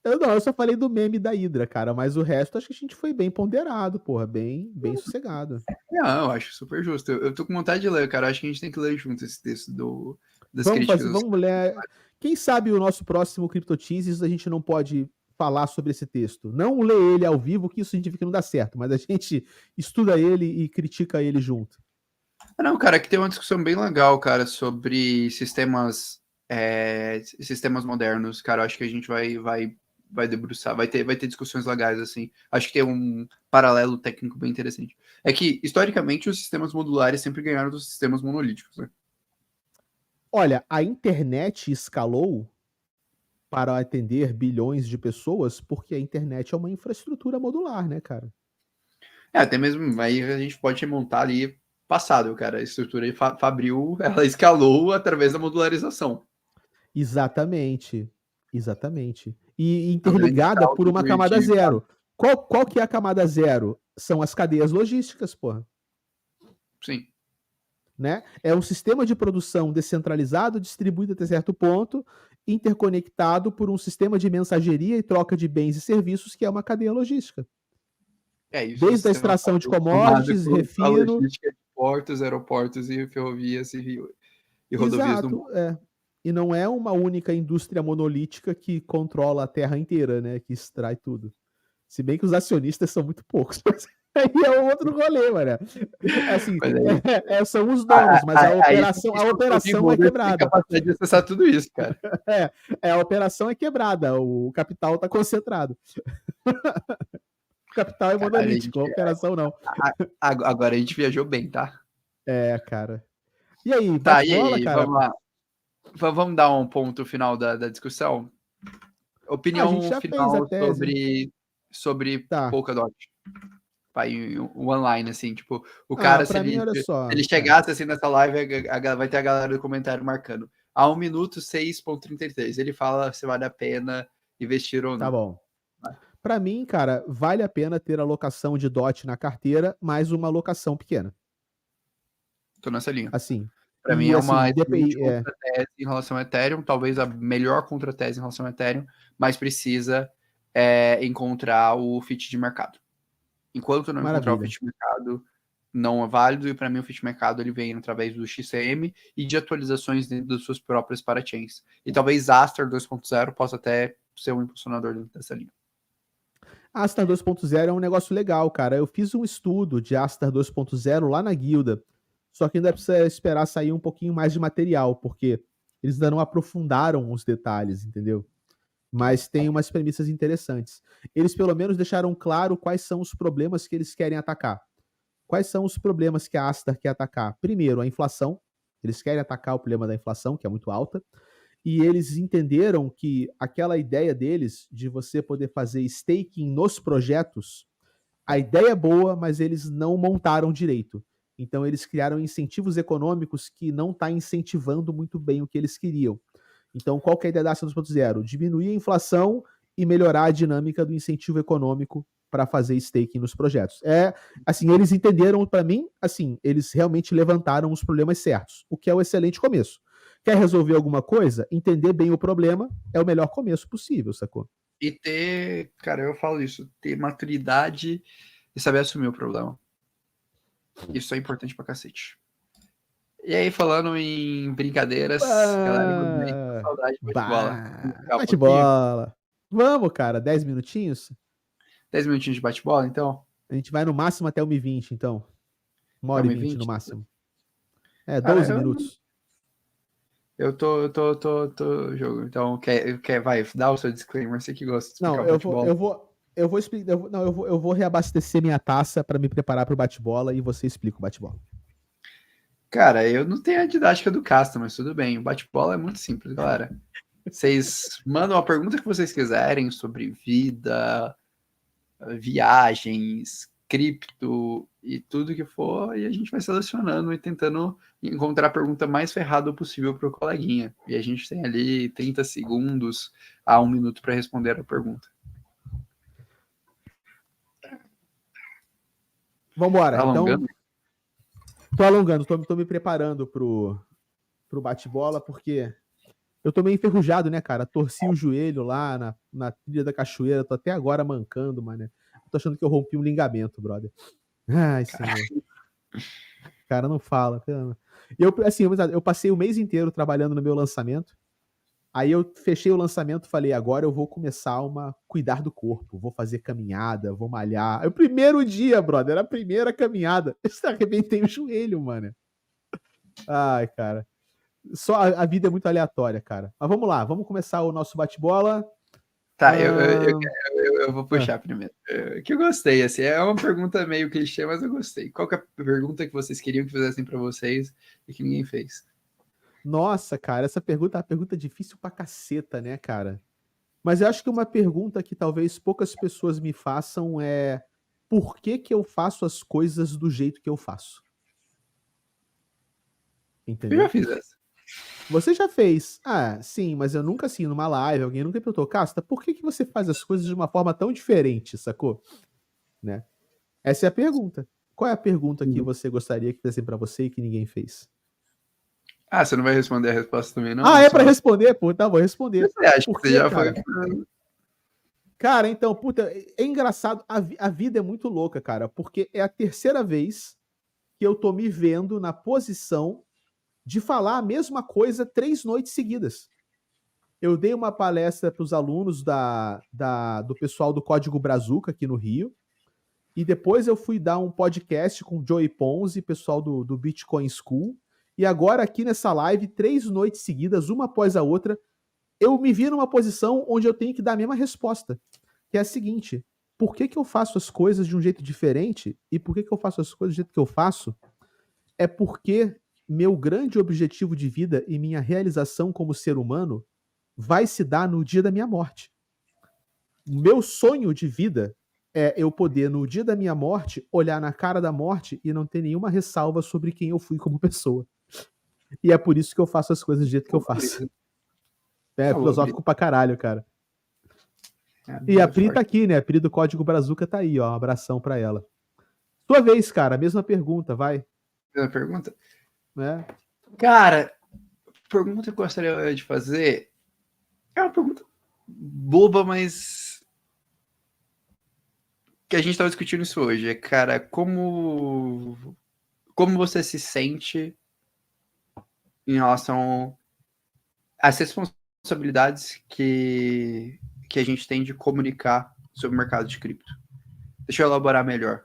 S2: Eu só falei do meme da Hydra, cara, mas o resto acho que a gente foi bem ponderado, porra, bem sossegado.
S1: Não, eu acho super justo. Eu tô com vontade de ler, cara. Acho que a gente tem que ler junto esse texto das críticas.
S2: Vamos ler. Quem sabe o nosso próximo CryptoTeases a gente não pode falar sobre esse texto. Não ler ele ao vivo, que isso significa que não dá certo, mas a gente estuda ele e critica ele junto.
S1: Não, cara, que tem uma discussão bem legal, cara, sobre sistemas modernos. Cara, eu acho que a gente vai vai debruçar, vai ter discussões legais, assim. Acho que tem um paralelo técnico bem interessante. É que, historicamente, os sistemas modulares sempre ganharam dos sistemas monolíticos, né?
S2: Olha, a internet escalou para atender bilhões de pessoas porque a internet é uma infraestrutura modular, né, cara?
S1: Até mesmo aí a gente pode remontar ali passado, cara. A estrutura Fabril, ela escalou através da modularização.
S2: Exatamente, exatamente. E
S1: É o grande
S2: interligada por
S1: salto
S2: uma camada
S1: de
S2: zero. Qual que é a camada zero? São as cadeias logísticas, porra.
S1: sim.
S2: Né? É um sistema de produção descentralizado, distribuído até certo ponto, interconectado por um sistema de mensageria e troca de bens e serviços, que é uma cadeia logística.
S1: Isso o
S2: Desde a
S1: sistema
S2: extração de
S1: Fabril formado
S2: commodities,
S1: por a
S2: refino.
S1: logística de portos, aeroportos e ferrovias e rodovias do
S2: Exato,
S1: mundo.
S2: é. E não é uma única indústria monolítica que controla a terra inteira, né? Que extrai tudo. Se bem que os acionistas são muito poucos. Mas aí é um outro rolê, mano. Assim,
S1: Mas aí,
S2: são os donos, mas a
S1: aí
S2: operação é
S1: tem
S2: quebrada.
S1: capacidade de acessar tudo isso, cara.
S2: A operação é quebrada, o capital está concentrado. O capital é
S1: Cara, a
S2: monolítico,
S1: gente,
S2: a operação não.
S1: agora a gente viajou bem, tá?
S2: Cara. E aí,
S1: Tá, e
S2: bate-bola,
S1: aí,
S2: cara?
S1: vamos lá. Vamos dar um ponto final da discussão?
S2: A gente
S1: Opinião
S2: já fez a
S1: final
S2: tese.
S1: sobre
S2: Tá.
S1: Polkadot. Vai o online, assim, tipo, o cara, se
S2: Pra mim, olha
S1: se
S2: só.
S1: ele chegasse assim nessa live, vai ter a galera do comentário marcando. A 1 minuto 6,33. Ele fala se vale a pena investir ou
S2: Tá
S1: não.
S2: bom. Pra mim, cara, vale a pena ter alocação de DOT na carteira, mais uma alocação pequena.
S1: Tô nessa linha.
S2: Assim.
S1: Para mim
S2: E
S1: é uma
S2: assim,
S1: excelente contratese em relação ao Ethereum, talvez a melhor contratese em relação ao Ethereum, mas precisa encontrar o fit de mercado. Enquanto não encontrar o
S2: maravilha.
S1: fit de mercado, não é válido, e para mim o fit de mercado ele vem através do XCM e de atualizações dentro das suas próprias parachains. E talvez Aster 2.0 possa até ser um impulsionador dentro dessa linha.
S2: Astar 2.0 é um negócio legal, cara. Eu fiz um estudo de Astar 2.0 lá na guilda, só que ainda precisa esperar sair um pouquinho mais de material, porque eles ainda não aprofundaram os detalhes, entendeu? Mas tem umas premissas interessantes. Eles pelo menos deixaram claro quais são os problemas que eles querem atacar. Quais são os problemas que a Astar quer atacar? Primeiro, a inflação. Eles querem atacar o problema da inflação, que é muito alta. E eles entenderam que aquela ideia deles de você poder fazer staking nos projetos, a ideia é boa, mas eles não montaram direito. Então eles criaram incentivos econômicos que não está incentivando muito bem o que eles queriam. Então qual que é a ideia da Astar 2.0? Diminuir a inflação e melhorar a dinâmica do incentivo econômico para fazer staking nos projetos. Assim, eles entenderam, para mim, assim, eles realmente levantaram os problemas certos, o que é um excelente começo. Quer resolver alguma coisa? Entender bem o problema é o melhor começo possível, sacou?
S1: E ter, cara, eu falo isso, ter maturidade e saber assumir o problema. Isso é importante pra cacete. E aí, falando em brincadeiras, galera, mandou bem, tô com saudade de bate-bola. Vamos ficar um
S2: Bate
S1: pouquinho?
S2: bola. Vamos, cara, 10 minutinhos?
S1: 10 minutinhos de bate-bola, então?
S2: A gente vai no máximo até 1h20, então. Uma
S1: Até
S2: hora e 20 no
S1: 1h20?
S2: máximo.
S1: Cara,
S2: 12 minutos.
S1: eu tô jogo. Então, vai, dá o seu disclaimer, você que gosta de explicar
S2: Não,
S1: o bate-bola.
S2: eu vou explicar. Não, eu vou reabastecer minha taça para me preparar para o bate-bola e você explica o bate-bola.
S1: Cara, eu não tenho a didática do Casta, mas tudo bem. O bate-bola é muito simples, galera. Vocês mandam a pergunta que vocês quiserem sobre vida, viagens, cripto e tudo que for, e a gente vai selecionando e tentando encontrar a pergunta mais ferrada possível para o coleguinha. E a gente tem ali 30 segundos a 1 minuto para responder a pergunta.
S2: Vambora.
S1: Tá
S2: Então,
S1: alongando?
S2: tô alongando, tô me preparando pro bate-bola, porque eu tô meio enferrujado, né, cara? Torci o joelho lá na trilha da cachoeira, tô até agora mancando, mano. Tô achando que eu rompi um ligamento, brother. Ai, senhor. Cara, não fala. Eu passei o mês inteiro trabalhando no meu lançamento. Aí eu fechei o lançamento, falei, agora eu vou começar cuidar do corpo, vou fazer caminhada, vou malhar. É o primeiro dia, brother, era a primeira caminhada. Eu arrebentei o joelho, mano. Ai, cara. Só a vida é muito aleatória, cara. Mas vamos lá, vamos começar o nosso bate-bola.
S1: Tá,
S2: Ah,
S1: eu vou
S2: ah.
S1: puxar primeiro. Que eu gostei, assim, é uma pergunta meio clichê, mas eu gostei. Qual que é a pergunta que vocês queriam que fizessem pra vocês e que ninguém fez?
S2: Nossa, cara, essa pergunta é uma pergunta difícil pra caceta, né, cara? Mas eu acho que uma pergunta que talvez poucas pessoas me façam é: por que que eu faço as coisas do jeito que eu faço?
S1: Eu já
S2: Entendeu?
S1: fiz essa.
S2: Você já fez. Ah, sim, mas eu nunca, assim, numa live, alguém nunca perguntou, Casta, por que que você faz as coisas de uma forma tão diferente, sacou? Né? Essa é a pergunta. Qual é a pergunta que
S1: Uhum.
S2: você gostaria que fizessem pra você e que ninguém fez?
S1: Ah, você não vai responder a resposta também,
S2: Ah,
S1: não?
S2: é pra
S1: Só...
S2: responder? Pô, tá, vou responder.
S1: Você acha que
S2: Por
S1: você
S2: quê,
S1: já foi.
S2: cara? Cara, então, puta, é engraçado. A vida é muito louca, cara, porque é a terceira vez que eu tô me vendo na posição de falar a mesma coisa 3 noites seguidas. Eu dei uma palestra para os alunos do pessoal do Código Brazuca aqui no Rio, e depois eu fui dar um podcast com o Joey Ponzi, pessoal do Bitcoin School, e agora aqui nessa live, 3 noites seguidas, uma após a outra, eu me vi numa posição onde eu tenho que dar a mesma resposta, que é a seguinte: por que que eu faço as coisas de um jeito diferente e por que que eu faço as coisas do jeito que eu faço? É porque meu grande objetivo de vida e minha realização como ser humano vai se dar no dia da minha morte. O meu sonho de vida é eu poder, no dia da minha morte, olhar na cara da morte e não ter nenhuma ressalva sobre quem eu fui como pessoa. E é por isso que eu faço as coisas do jeito que eu
S1: Pô,
S2: faço.
S1: Brisa.
S2: É
S1: Tá bom, Brisa.
S2: filosófico pra caralho, cara.
S1: A
S2: E a
S1: brisa é
S2: Pri tá
S1: forte.
S2: aqui, né? A Pri do Código Brazuca tá aí, ó. Um abração pra ela. Sua vez, cara. Mesma pergunta, vai.
S1: Uma pergunta?
S2: Né?
S1: Cara, pergunta que eu gostaria de fazer é uma pergunta boba, mas que a gente tava discutindo isso hoje. É, cara, como você se sente em relação às responsabilidades que a gente tem de comunicar sobre o mercado de cripto? Deixa eu elaborar melhor.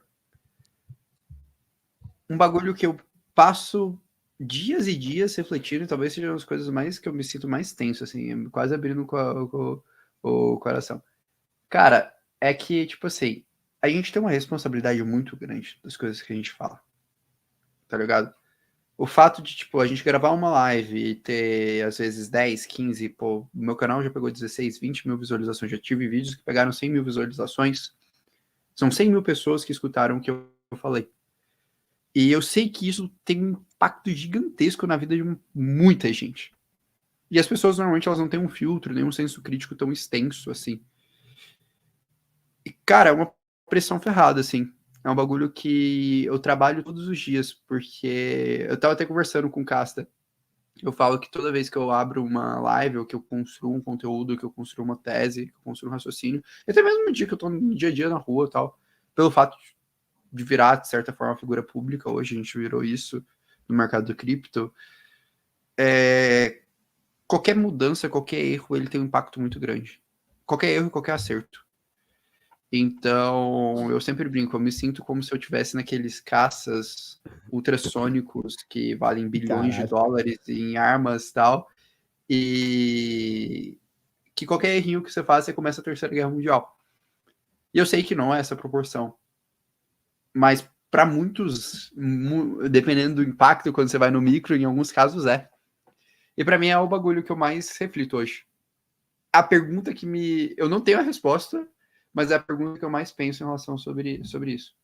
S1: Um bagulho que eu passo dias e dias refletindo, talvez seja uma das coisas mais que eu me sinto mais tenso, assim, quase abrindo o coração. Cara, é que, tipo assim, a gente tem uma responsabilidade muito grande das coisas que a gente fala, tá ligado? O fato de, tipo, a gente gravar uma live e ter, às vezes, 10, 15, pô, meu canal já pegou 16, 20 mil visualizações, já tive vídeos que pegaram 100 mil visualizações, são 100 mil pessoas que escutaram o que eu falei. E eu sei que isso tem um impacto gigantesco na vida de muita gente. E as pessoas, normalmente, elas não têm um filtro, nem um senso crítico tão extenso, assim. E, cara, é uma pressão ferrada, assim. É um bagulho que eu trabalho todos os dias, porque eu tava até conversando com o Casta. Eu falo que toda vez que eu abro uma live, ou que eu construo um conteúdo, ou que eu construo uma tese, que eu construo um raciocínio, e até mesmo no dia que eu tô no dia a dia na rua e tal, pelo fato de virar, de certa forma, uma figura pública, hoje a gente virou isso no mercado do cripto, qualquer mudança, qualquer erro, ele tem um impacto muito grande. Qualquer erro e qualquer acerto. Então, eu sempre brinco, eu me sinto como se eu estivesse naqueles caças ultrassônicos que valem bilhões de
S2: Caralho.
S1: dólares em armas e tal, e que qualquer errinho que você faz, você começa a Terceira Guerra Mundial. E eu sei que não é essa proporção, mas para muitos, dependendo do impacto, quando você vai no micro, em alguns casos é. E para mim é o bagulho que eu mais reflito hoje. A pergunta que me... Eu não tenho a resposta, mas é a pergunta que eu mais penso em relação sobre isso.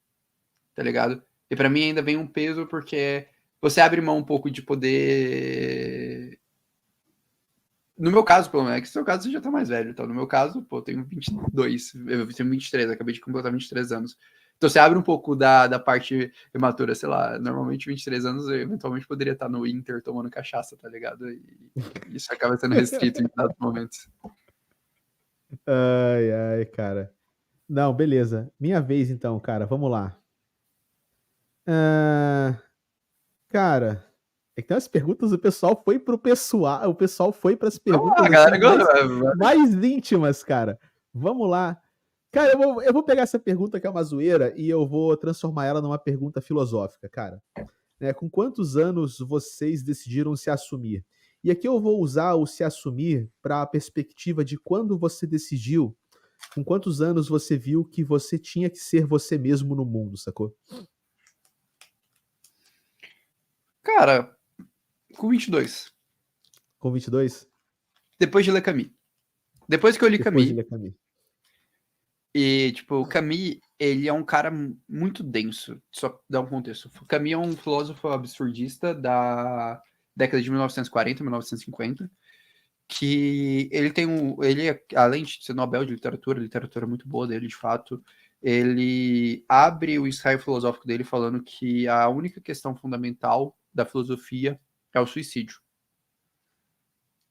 S1: Tá ligado? E para mim ainda vem um peso porque você abre mão um pouco de poder... No meu caso, pelo menos, é que no seu caso você já tá mais velho, então no meu caso, pô, eu tenho 22, eu tenho 23, acabei de completar 23 anos. Então você abre um pouco da parte imatura, sei lá, normalmente 23 anos eu eventualmente poderia estar no Inter tomando cachaça, tá ligado? E isso acaba sendo restrito em dados momentos.
S2: Ai, ai, cara. Não, beleza. Minha vez então, cara. Vamos lá. Ah, cara, é que tem umas perguntas, o pessoal foi pro pessoal, o pessoal foi para as
S1: Vamos lá,
S2: perguntas assim
S1: galera.
S2: mais íntimas, cara. Vamos lá. Cara, eu vou pegar essa pergunta que é uma zoeira e eu vou transformar ela numa pergunta filosófica, cara. Né, com quantos anos vocês decidiram se assumir? E aqui eu vou usar o se assumir para a perspectiva de quando você decidiu Com quantos anos você viu que você tinha que ser você mesmo no mundo, sacou?
S1: Cara, com 22.
S2: Com 22?
S1: Depois de ler Camus. Depois que eu li
S2: Depois de
S1: Camus,
S2: ler Camus.
S1: e, tipo, o Camus, ele é um cara muito denso. Só dar um contexto. O Camus é um filósofo absurdista da década de 1940, 1950, que ele tem ele, além de ser Nobel de literatura muito boa dele, de fato, ele abre o ensaio filosófico dele falando que a única questão fundamental da filosofia é o suicídio.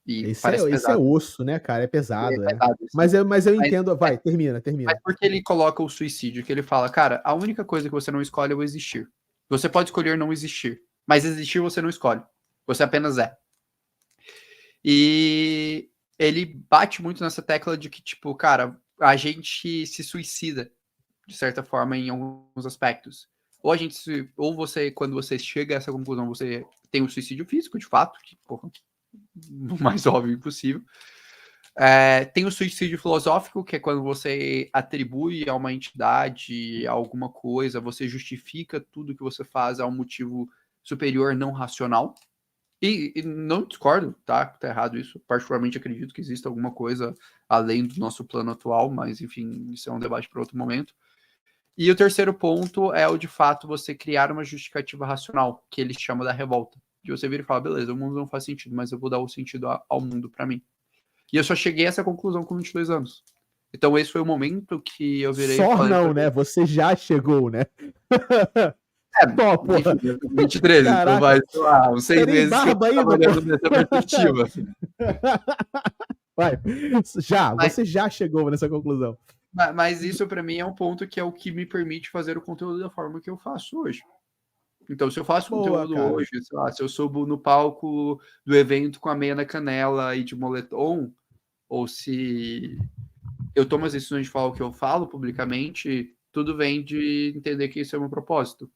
S1: E parece
S2: Esse é
S1: pesado.
S2: osso, né, cara? É
S1: É
S2: pesado, é.
S1: pesado assim.
S2: Mas eu
S1: Mas,
S2: entendo. Vai, termina,
S1: mas
S2: termina.
S1: por que ele coloca o suicídio? Que ele fala, cara, a única coisa que você não escolhe é o existir. Você pode escolher não existir, mas existir você não escolhe. Você apenas é. E ele bate muito nessa tecla de que, tipo, cara, a gente se suicida, de certa forma, em alguns aspectos. Ou a gente ou você, quando você chega a essa conclusão, você tem um suicídio físico, de fato, que, porra, o mais óbvio possível. Tem o suicídio filosófico, que é quando você atribui a uma entidade alguma coisa, você justifica tudo que você faz a um motivo superior não racional. E não discordo, tá? Tá errado isso. Particularmente acredito que exista alguma coisa além do nosso plano atual, mas enfim, isso é um debate para outro momento. E o terceiro ponto é o de fato você criar uma justificativa racional, que ele chama da revolta. De você vir e falar, beleza, o mundo não faz sentido, mas eu vou dar o sentido ao mundo para mim. E eu só cheguei a essa conclusão com 22 anos. Então esse foi o momento que eu virei e
S2: Só
S1: falei
S2: não,
S1: pra
S2: né?
S1: mim.
S2: Você já chegou, né? Só,
S1: Enfim,
S2: porra.
S1: eu tô com 23, então
S2: Caraca.
S1: vai, sei lá, uns 6
S2: Você nem
S1: meses que eu
S2: barba
S1: tô
S2: ainda,
S1: trabalhando
S2: porra.
S1: nessa perspectiva.
S2: Vai. Já,
S1: Mas,
S2: você já chegou nessa conclusão.
S1: mas isso para mim é um ponto que é o que me permite fazer o conteúdo da forma que eu faço hoje. Então, se eu faço
S2: Boa,
S1: conteúdo
S2: cara.
S1: hoje, sei lá, se eu subo no palco do evento com a meia na canela e de moletom, ou se eu tomo as decisões de falar o que eu falo publicamente, tudo vem de entender que isso é o meu propósito.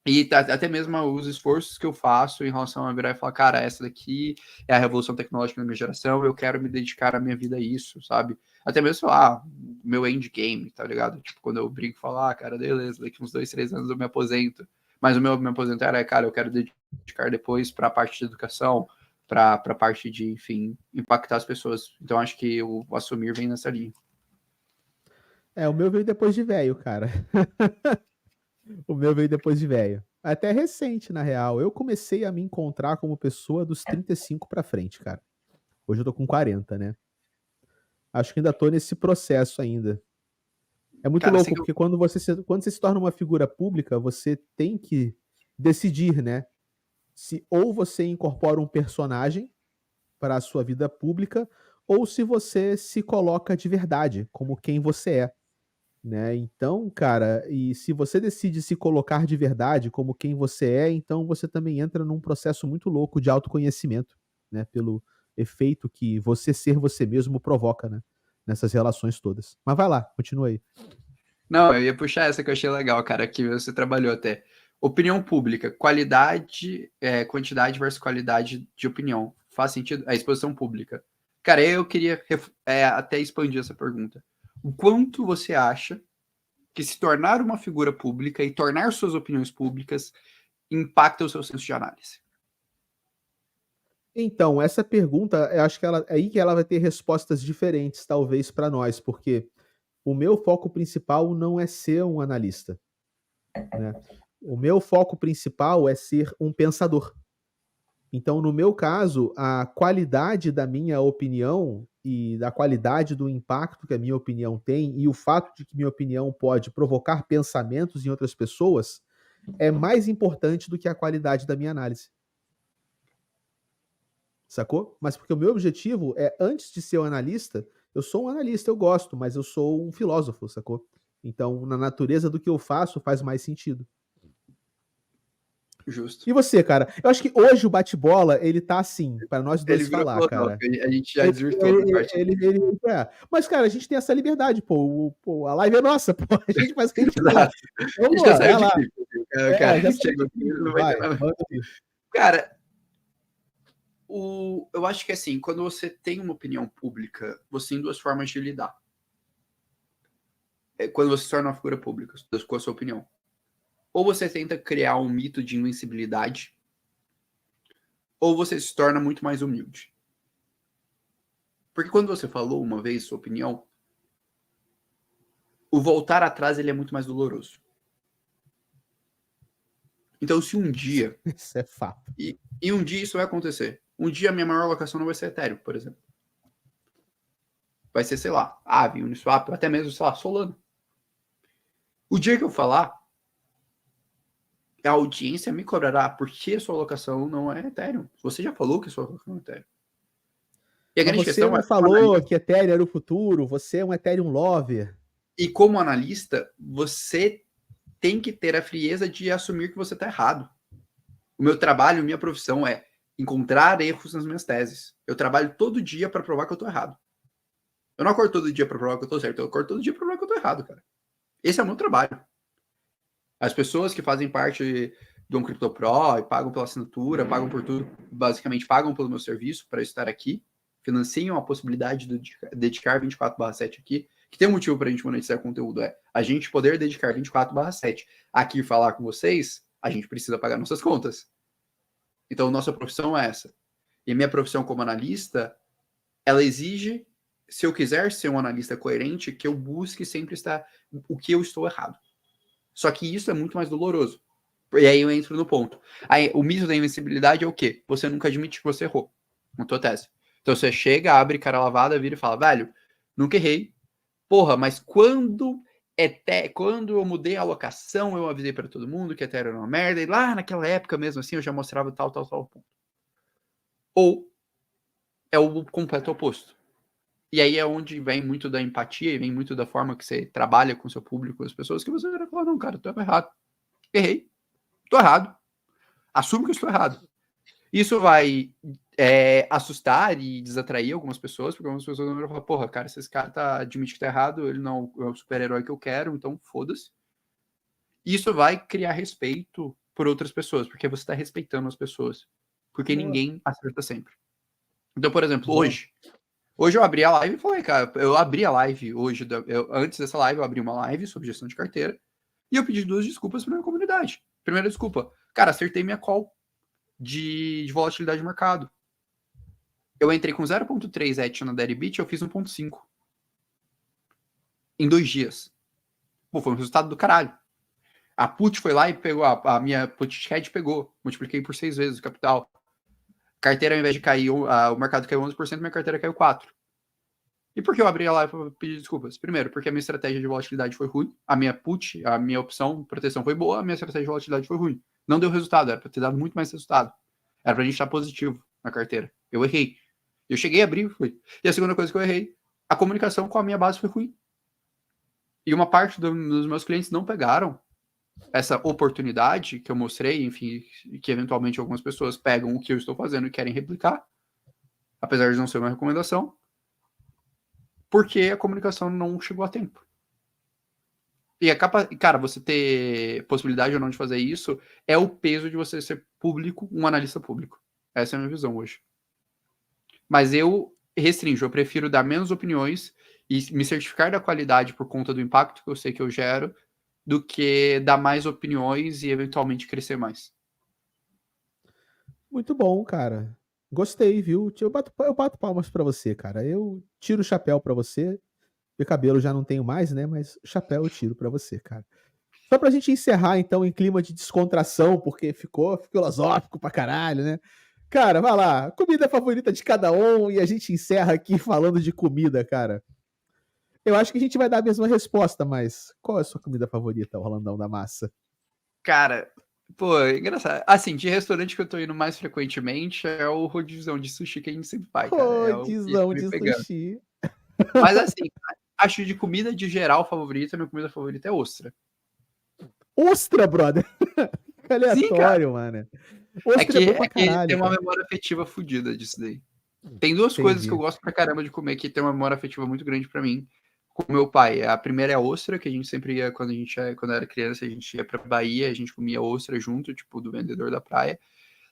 S1: E até mesmo os esforços que eu faço em relação a virar e falar, cara, essa daqui é a revolução tecnológica da minha geração, eu quero me dedicar a minha vida a isso, sabe? Até mesmo falar, meu endgame, tá ligado? Tipo, quando eu brinco e falo, cara, beleza, daqui uns 2, 3 anos eu me aposento. Mas o meu me aposentar é, cara, eu quero dedicar depois para a parte de educação, para a parte de, enfim, impactar as pessoas. Então acho que o assumir vem nessa linha.
S2: O meu veio depois de velho, cara. O meu veio depois de velho. Até recente, na real. Eu comecei a me encontrar como pessoa dos 35 pra frente, cara. Hoje eu tô com 40, né? Acho que ainda tô nesse processo ainda. É muito
S1: Cara, assim
S2: louco,
S1: que eu.
S2: porque quando você se torna uma figura pública, você tem que decidir, né? Se ou você incorpora um personagem para a sua vida pública, ou se você se coloca de verdade, como quem você é. Né? Então, cara, e se você decide se colocar de verdade como quem você é, então você também entra num processo muito louco de autoconhecimento, né? Pelo efeito que você ser você mesmo provoca, né? Nessas relações todas. Mas vai lá, continua aí.
S1: Não, eu ia puxar essa que eu achei legal, cara, que você trabalhou até. Opinião pública, qualidade, quantidade versus qualidade de opinião. Faz sentido? A exposição pública. Cara, eu queria até expandir essa pergunta. O quanto você acha que se tornar uma figura pública e tornar suas opiniões públicas impacta o seu senso de análise?
S2: Então, essa pergunta, eu acho que é aí que ela vai ter respostas diferentes, talvez, para nós, porque o meu foco principal não é ser um analista, né? O meu foco principal é ser um pensador. Então, no meu caso, a qualidade da minha opinião e da qualidade do impacto que a minha opinião tem e o fato de que minha opinião pode provocar pensamentos em outras pessoas é mais importante do que a qualidade da minha análise. Sacou? Mas porque o meu objetivo é, antes de ser um analista, eu sou um analista, eu gosto, mas eu sou um filósofo, sacou? Então, na natureza do que eu faço, faz mais sentido.
S1: Justo.
S2: E você, cara? Eu acho que hoje o bate-bola, ele tá assim, para nós
S1: Ele
S2: dois
S1: virou
S2: falar,
S1: filosófico,
S2: cara.
S1: a gente já
S2: Ele,
S1: desvirtuou da
S2: ele,
S1: parte.
S2: ele, Mas, cara, a gente tem essa liberdade, pô. A live é nossa, pô. A gente faz o que a gente quiser.
S1: Exato.
S2: Então,
S1: A gente
S2: vamos
S1: já
S2: lá,
S1: saiu
S2: vai
S1: de
S2: lá.
S1: clipe. O cara
S2: Já saiu
S1: chegou
S2: de
S1: aqui,
S2: clipe,
S1: não vai ter
S2: vai,
S1: nada.
S2: manda aí.
S1: Cara, eu acho que assim, quando você tem uma opinião pública, você tem duas formas de lidar. quando você se torna uma figura pública, com a sua opinião. Ou você tenta criar um mito de invencibilidade, ou você se torna muito mais humilde. Porque quando você falou uma vez sua opinião, o voltar atrás ele é muito mais doloroso. Então, se um dia...
S2: Isso é fato.
S1: E um dia isso vai acontecer. Um dia a minha maior alocação não vai ser Ethereum, por exemplo. Vai ser, sei lá, Aave, Uniswap, até mesmo, sei lá, Solana. O dia que eu falar, a audiência me cobrará porque a sua alocação não é Ethereum. Você já falou que a sua alocação é Ethereum. E a
S2: Mas
S1: grande
S2: você
S1: questão
S2: não falou que Ethereum era o futuro, você é um Ethereum lover.
S1: E como analista, você tem que ter a frieza de assumir que você está errado. O meu trabalho, minha profissão é encontrar erros nas minhas teses. Eu trabalho todo dia para provar que eu estou errado. Eu não acordo todo dia para provar que eu estou certo, eu acordo todo dia para provar que eu estou errado, cara. Esse é o meu trabalho. As pessoas que fazem parte de um CryptoPro e pagam pela assinatura, pagam por tudo, basicamente pagam pelo meu serviço para estar aqui, financiam a possibilidade de dedicar 24/7 aqui, que tem um motivo para a gente monetizar conteúdo, é a gente poder dedicar 24/7 aqui e falar com vocês, a gente precisa pagar nossas contas. Então, nossa profissão é essa. E minha profissão como analista, ela exige, se eu quiser ser um analista coerente, que eu busque sempre estar o que eu estou errado. Só que isso é muito mais doloroso. E aí eu entro no ponto. Aí, o mito da invencibilidade é o quê? Você nunca admite que você errou na tua tese. Então você chega, abre cara lavada, vira e fala, velho, nunca errei. Porra, mas quando eu mudei a alocação, eu avisei para todo mundo que Ethereum era uma merda, e lá naquela época mesmo assim eu já mostrava tal ponto. Ou é o completo oposto. E aí é onde vem muito da empatia e vem muito da forma que você trabalha com o seu público, com as pessoas, que você vai falar, não, cara, eu tô errado. Errei. Tô errado. Assumo que eu estou errado. Isso vai assustar e desatrair algumas pessoas, porque algumas pessoas vão falar, porra, cara, se esse cara admite que tá errado, ele não é o super-herói que eu quero, então foda-se. Isso vai criar respeito por outras pessoas, porque você tá respeitando as pessoas. Porque ninguém acerta sempre. Então, por exemplo, hoje eu abri a live e falei, cara, eu abri a live hoje, antes dessa live, eu abri uma live sobre gestão de carteira, e eu pedi 2 desculpas pra minha comunidade. Primeira desculpa, cara, acertei minha call de volatilidade de mercado. Eu entrei com 0.3 ETH na Deribit, eu fiz 1.5. Em 2 dias. Pô, foi um resultado do caralho. A put foi lá e pegou, a minha put head pegou. Multipliquei por 6 vezes o capital. Carteira, ao invés de cair, o mercado caiu 11%, minha carteira caiu 4%. E por que eu abri a live para pedir desculpas? Primeiro, porque a minha estratégia de volatilidade foi ruim, a minha put, a minha opção, proteção foi boa, a minha estratégia de volatilidade foi ruim. Não deu resultado, era para ter dado muito mais resultado. Era para a gente estar positivo na carteira. Eu errei. Eu cheguei a abrir e fui. E a segunda coisa que eu errei, a comunicação com a minha base foi ruim. E uma parte dos meus clientes não pegaram essa oportunidade que eu mostrei, enfim, que eventualmente algumas pessoas pegam o que eu estou fazendo e querem replicar, apesar de não ser uma recomendação, porque a comunicação não chegou a tempo. E cara, você ter possibilidade ou não de fazer isso é o peso de você ser público, um analista público. Essa é a minha visão hoje. Mas eu restringo, eu prefiro dar menos opiniões e me certificar da qualidade por conta do impacto que eu sei que eu gero, do que dar mais opiniões e eventualmente crescer mais.
S2: Muito bom, cara. Gostei, viu? Eu bato palmas pra você, cara. Eu tiro o chapéu pra você. Meu cabelo já não tenho mais, né? Mas o chapéu eu tiro pra você, cara. Só pra gente encerrar, então, em clima de descontração, porque ficou filosófico pra caralho, né? Cara, vai lá. Comida favorita de cada um e a gente encerra aqui falando de comida, cara. Eu acho que a gente vai dar a mesma resposta, mas qual é a sua comida favorita, o Rolandão da Massa?
S1: Cara, pô, engraçado. Assim, de restaurante que eu tô indo mais frequentemente é o rodizão de sushi que a gente sempre vai, cara. É o que
S2: Rodizão
S1: me
S2: de
S1: pegando.
S2: sushi.
S1: Mas assim, acho de comida de geral favorita, minha comida favorita é ostra.
S2: Ostra, brother. Que
S1: Sim, cara.
S2: aleatório, mano. Ostra é bom pra
S1: Que tem
S2: caralho,
S1: uma
S2: cara.
S1: memória afetiva fodida disso daí. Tem 2 coisas que eu
S2: Entendi.
S1: gosto pra caramba de comer que tem uma memória afetiva muito grande pra mim. Com meu pai. A primeira é a ostra, que a gente sempre ia, quando era criança, a gente ia pra Bahia, a gente comia ostra junto, tipo, do vendedor da praia.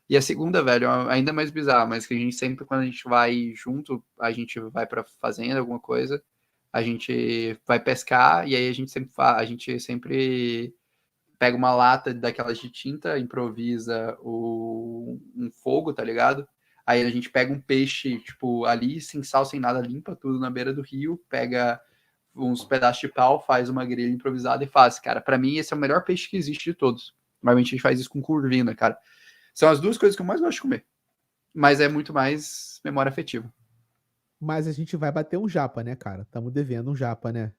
S1: E a segunda, velho, é ainda mais bizarra, mas que a gente sempre, quando a gente vai junto, a gente vai pra fazenda, alguma coisa, a gente vai pescar e aí a gente sempre pega uma lata daquelas de tinta, improvisa um fogo, tá ligado? Aí a gente pega um peixe, tipo, ali, sem sal, sem nada, limpa tudo na beira do rio, pega uns pedaços de pau, faz uma grelha improvisada e faz, cara. Pra mim, esse é o melhor peixe que existe de todos. Normalmente a gente faz isso com curvina, cara. São as duas coisas que eu mais gosto de comer. Mas é muito mais memória afetiva.
S2: Mas a gente vai bater um japa, né, cara? Estamos devendo um japa, né?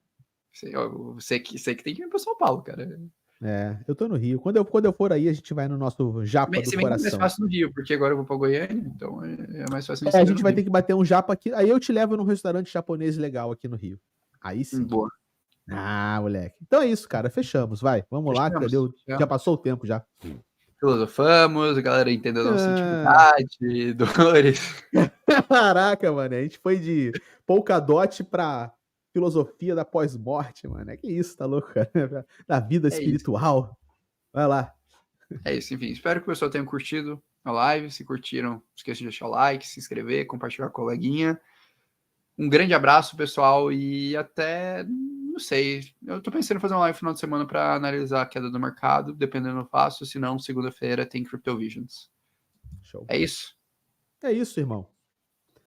S1: Você que tem que vir pra São Paulo, cara.
S2: É, eu tô no Rio. Quando eu for aí, a gente vai no nosso japa do
S1: Se bem que é mais
S2: coração.
S1: fácil no Rio, porque agora eu vou pra Goiânia, então é mais fácil
S2: A
S1: receber
S2: gente
S1: no
S2: vai
S1: Rio.
S2: ter que bater um japa aqui. Aí eu te levo num restaurante japonês legal aqui no Rio. Aí sim.
S1: Boa.
S2: Ah, moleque. Então é isso, cara. Fechamos. Vai. Vamos lá, que
S1: Fechamos.
S2: já passou o tempo já.
S1: Filosofamos, a galera entendeu nossa
S2: Ah,
S1: intimidade, dores.
S2: caraca, mano. A gente foi de Polkadot pra filosofia da pós-morte, mano. É que isso, tá louco, cara? Da vida
S1: É isso.
S2: espiritual. Vai lá.
S1: É isso, enfim. Espero que o pessoal tenha curtido a live. Se curtiram, não esqueça de deixar o like, se inscrever, compartilhar com a coleguinha. Um grande abraço, pessoal, e até, não sei, eu tô pensando em fazer uma live no final de semana para analisar a queda do mercado, dependendo eu faço, se não, segunda-feira tem Crypto Visions.
S2: Show.
S1: É isso.
S2: É isso, irmão.